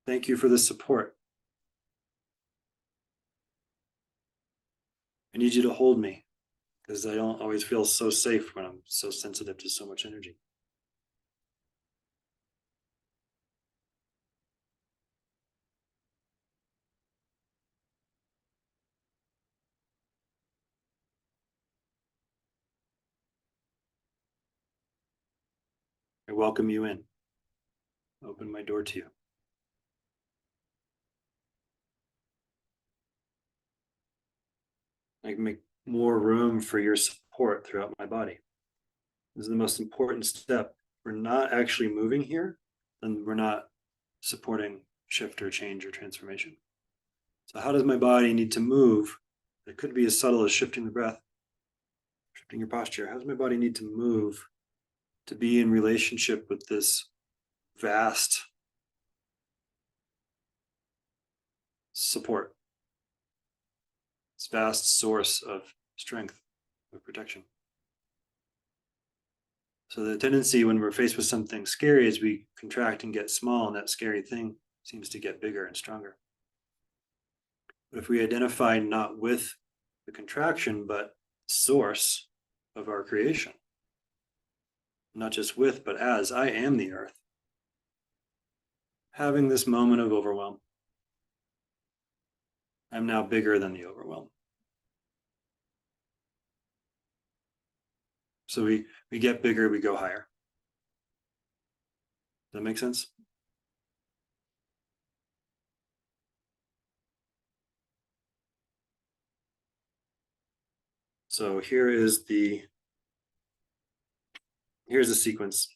Thank you for the support. I need you to hold me because I don't always feel so safe when I'm so sensitive to so much energy. I welcome you in. Open my door to you. I can make more room for your support throughout my body. This is the most important step. We're not actually moving here, then we're not supporting shift or change or transformation. So how does my body need to move? It could be as subtle as shifting the breath, shifting your posture. How does my body need to move to be in relationship with this vast support, this vast source of strength, of protection? So the tendency when we're faced with something scary is we contract and get small, and that scary thing seems to get bigger and stronger. But if we identify not with the contraction, but source of our creation, not just with, but as I am the earth. Having this moment of overwhelm. I'm now bigger than the overwhelm. So we get bigger, we go higher. Does that make sense? So here's the sequence.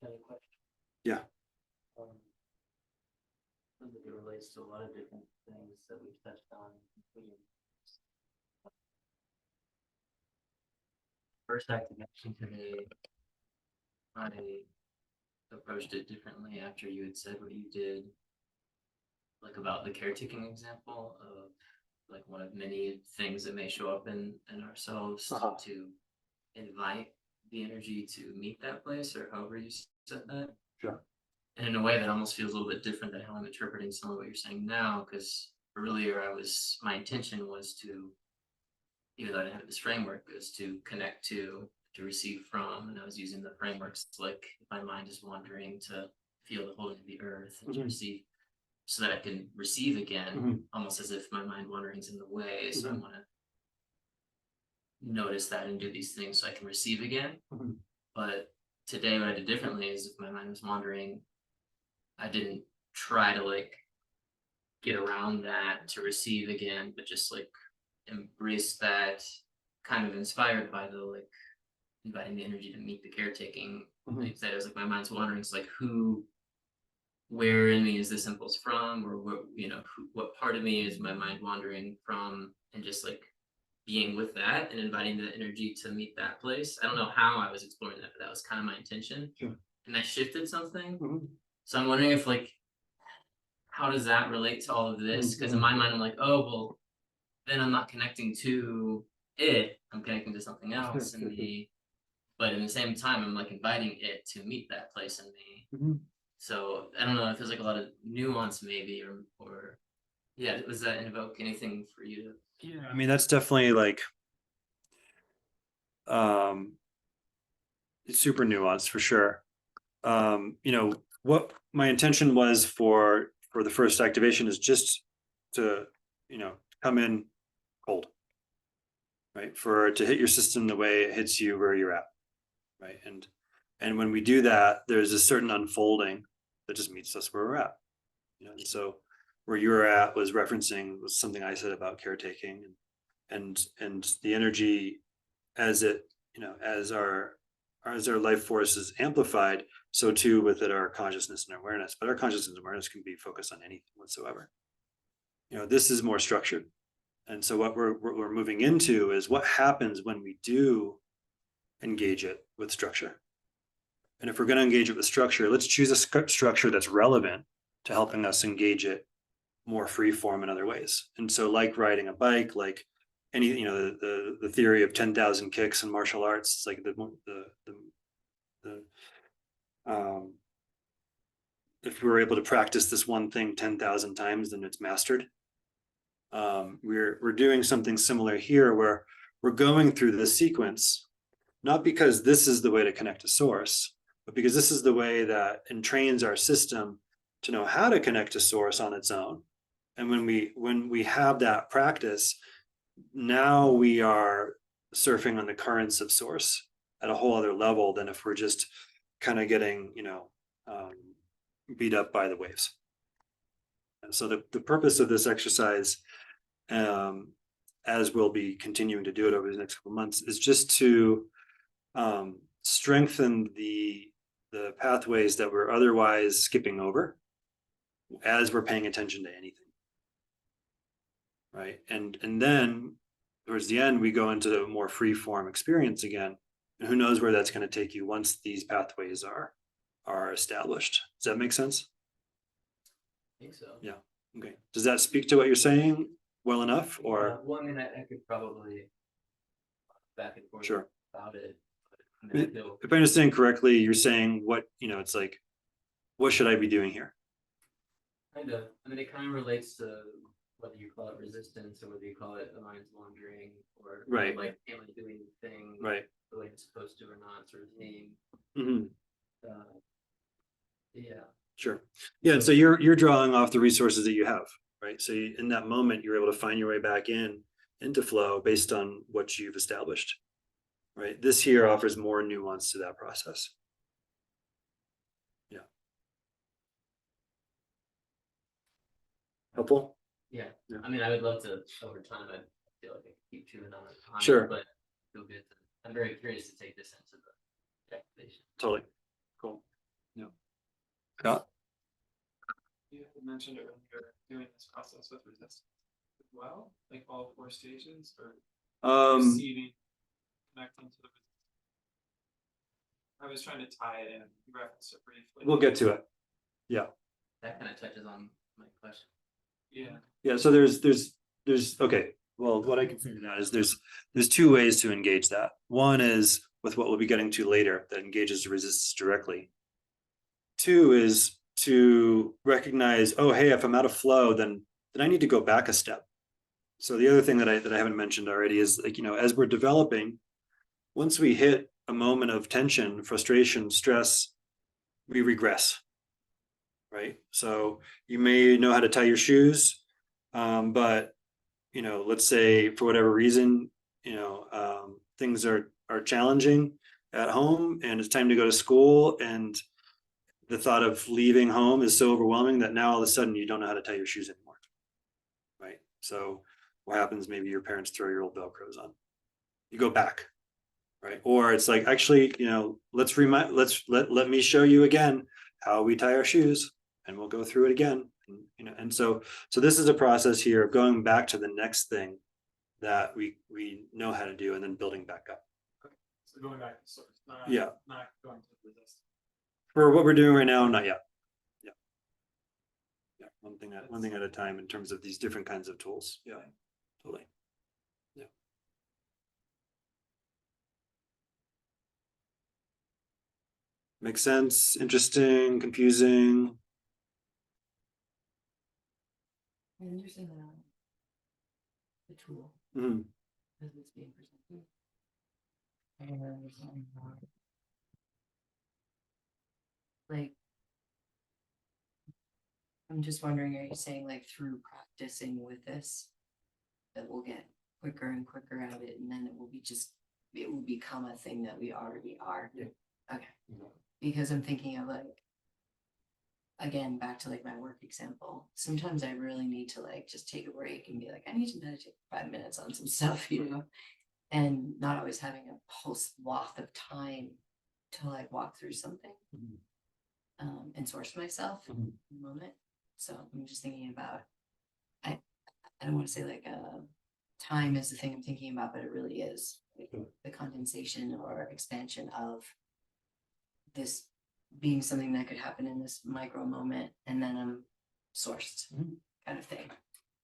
Another question. Yeah. It relates to a lot of different things that we've touched on, including first activation today. I approached it differently after you had said what you did, like about the caretaking example of like one of many things that may show up in ourselves to invite the energy to meet that place, or however you said that. Sure. And in a way that almost feels a little bit different than how I'm interpreting some of what you're saying now, because earlier my intention was to, even though I didn't have this framework, was to connect to receive from, and I was using the frameworks like if my mind is wandering, to feel the holding of the earth and to receive, so that I can receive again, almost as if my mind wandering is in the way. So I want to notice that and do these things so I can receive again. But today what I did differently is if my mind was wandering, I didn't try to like get around that to receive again, but just like embrace that, kind of inspired by the like inviting the energy to meet the caretaking. Like that, it was like my mind's wandering. It's like where in me is this impulse from, or what, what part of me is my mind wandering from, and just like being with that and inviting the energy to meet that place. I don't know how I was exploring that, but that was kind of my intention. Sure. And I shifted something. So I'm wondering if like, how does that relate to all of this? Because in my mind, I'm like, oh, well, then I'm not connecting to it. I'm connecting to something else in me. But in the same time, I'm like inviting it to meet that place in me. So I don't know, it feels like a lot of nuance maybe, or yeah, does that invoke anything for you to? Yeah, I mean, that's definitely like it's super nuanced for sure. What my intention was for the first activation is just to, come in cold, right? To hit your system the way it hits you where you're at, right? And when we do that, there's a certain unfolding that just meets us where we're at. And so where you were at was something I said about caretaking, and the energy as it, as our life force is amplified, so too with it our consciousness and awareness. But our consciousness and awareness can be focused on anything whatsoever. This is more structured. And so what we're moving into is what happens when we do engage it with structure. And if we're going to engage it with structure, let's choose a structure that's relevant to helping us engage it more free form in other ways. And so like riding a bike, like any, the theory of 10,000 kicks in martial arts, it's like if we're able to practice this one thing 10,000 times, then it's mastered. We're doing something similar here, where we're going through this sequence, not because this is the way to connect to source, but because this is the way that entrains our system to know how to connect to source on its own. And when we have that practice, now we are surfing on the currents of source at a whole other level than if we're just kind of getting, beat up by the waves. And so the purpose of this exercise, as we'll be continuing to do it over the next couple of months, is just to strengthen the pathways that we're otherwise skipping over as we're paying attention to anything. Right. And then towards the end, we go into a more free form experience again. And who knows where that's going to take you once these pathways are established. Does that make sense? I think so. Yeah. Okay. Does that speak to what you're saying well enough, or? Well, I mean, I could probably back and forth Sure. about it. I mean, I feel, If I understand correctly, you're saying it's like, what should I be doing here? Kind of, I mean, it kind of relates to whether you call it resistance or whether you call it the mind's wandering or Right. like, am I doing the thing Right. the way it's supposed to or not sort of thing. Mhm. Yeah. Sure. Yeah, and so you're drawing off the resources that you have, right? So in that moment, you're able to find your way back into flow based on what you've established, right? This here offers more nuance to that process. Yeah. Helpful? Yeah, Yeah. I mean, I would love to, over time, I feel like I could keep chewing on it. Sure. But feel good. I'm very curious to take this into the activation. Totally. Cool. Yeah. Scott? You had mentioned earlier doing this process with resistance as well, like all 4 stages, or receiving, connecting to the resistance. I was trying to tie it in, you referenced it briefly. We'll get to it. Yeah. That kind of touches on my question. Yeah. Yeah, so there's okay. Well, what I can figure out is there's 2 ways to engage that. One is with what we'll be getting to later that engages the resistance directly. 2 is to recognize, oh, hey, if I'm out of flow, then I need to go back a step. So the other thing that I haven't mentioned already is, like, as we're developing, once we hit a moment of tension, frustration, stress, we regress. Right. So you may know how to tie your shoes, but let's say for whatever reason, things are challenging at home, and it's time to go to school, and the thought of leaving home is so overwhelming that now all of a sudden you don't know how to tie your shoes anymore. Right. So what happens? Maybe your parents throw your old Velcros on. You go back. Right. Or it's like, actually, let me show you again how we tie our shoes, and we'll go through it again. And so this is a process here of going back to the next thing that we know how to do, and then building back up. So going back to source, not going to the resistance. For what we're doing right now, not yet. Yeah. One thing at a time in terms of these different kinds of tools. Yeah, totally. Yeah. Makes sense, interesting, confusing. I understand the tool Mhm. as it's being presented. I don't understand how. Like, I'm just wondering, are you saying like through practicing with this, that we'll get quicker and quicker at it, and then it will become a thing that we already are? Yeah. Okay. Because I'm thinking of, like, again, back to like my work example, sometimes I really need to like just take a break and be like, I need to meditate 5 minutes on some stuff, and not always having a whole swath of time to like walk through something, and source myself in the moment. So I'm just thinking about, I don't want to say like time is the thing I'm thinking about, but it really is like the condensation or expansion of this being something that could happen in this micro moment, and then I'm sourced, kind of thing,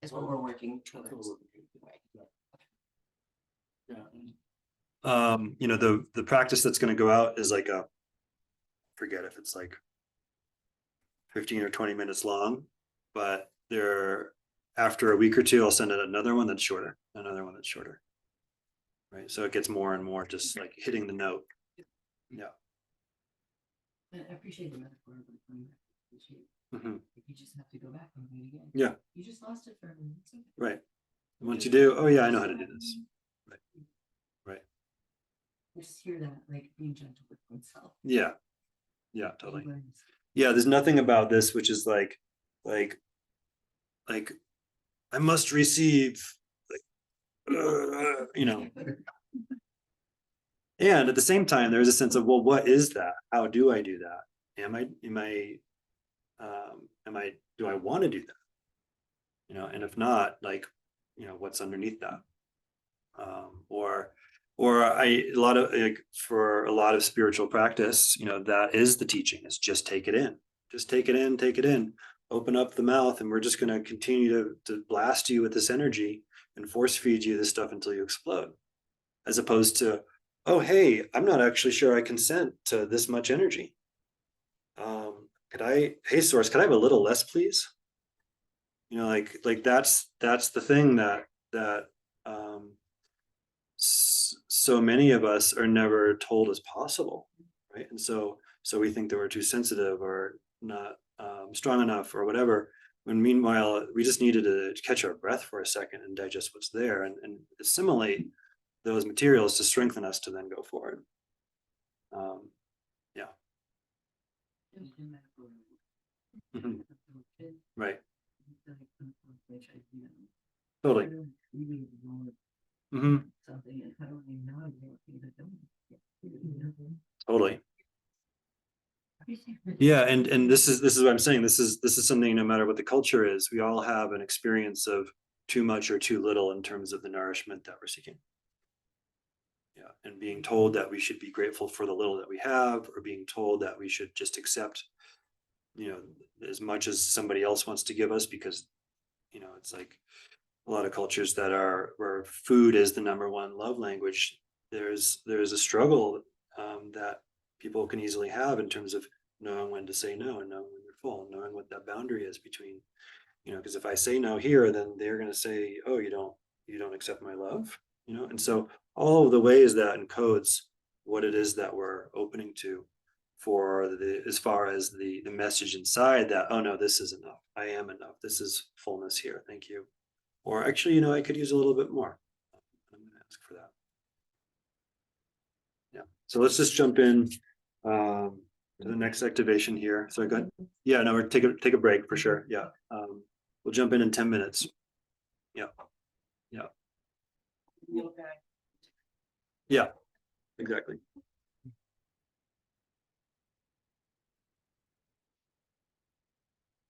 is what we're working towards. The practice that's going to go out is like forget if it's like 15 or 20 minutes long, but after a week or 2, I'll send out another one that's shorter, right? So it gets more and more just like hitting the note. Yeah. I appreciate the metaphor, but you just have to go back and do it again. Yeah. You just lost it for a minute. Okay. Right. Once you do, oh yeah, I know how to do this. Right. Just hear that, like, being gentle with oneself. Yeah. Yeah, totally. Yeah, there's nothing about this which is like I must receive, and at the same time there's a sense of, well, what is that? How do I do that? Do I want to do that? And if not, like, what's underneath that? For a lot of spiritual practice, that is the teaching, is just take it in, take it in, open up the mouth, and we're just going to continue to blast you with this energy and force feed you this stuff until you explode, as opposed to, oh, hey, I'm not actually sure I consent to this much energy. Hey, source, could I have a little less, please? You know, like that's the thing that so many of us are never told is possible, right? And so we think that we're too sensitive or not strong enough or whatever. When meanwhile we just needed to catch our breath for a second and digest what's there and assimilate those materials to strengthen us to then go forward. Yeah. Mhm. Right. Totally. Hmm. Totally. Yeah, and this is what I'm saying. This is something, no matter what the culture is, we all have an experience of too much or too little in terms of the nourishment that we're seeking. Yeah, and being told that we should be grateful for the little that we have, or being told that we should just accept, you know, as much as somebody else wants to give us, because, you know, it's like a lot of cultures that are where food is the number one love language. There's a struggle that people can easily have in terms of knowing when to say no and knowing when you're full, knowing what that boundary is between, you know, because if I say no here, then they're going to say, oh, you don't accept my love, you know. And so all of the ways that encodes what it is that we're opening to for the, as far as the message inside that, oh no, this is enough, I am enough, this is fullness here, thank you. Or actually, you know, I could use a little bit more. I'm going to ask for that. Yeah. So let's just jump in to the next activation here. So go ahead. Yeah, no, we're take a break for sure. Yeah. We'll jump in 10 minutes. Yeah. Yeah. Yeah. Exactly.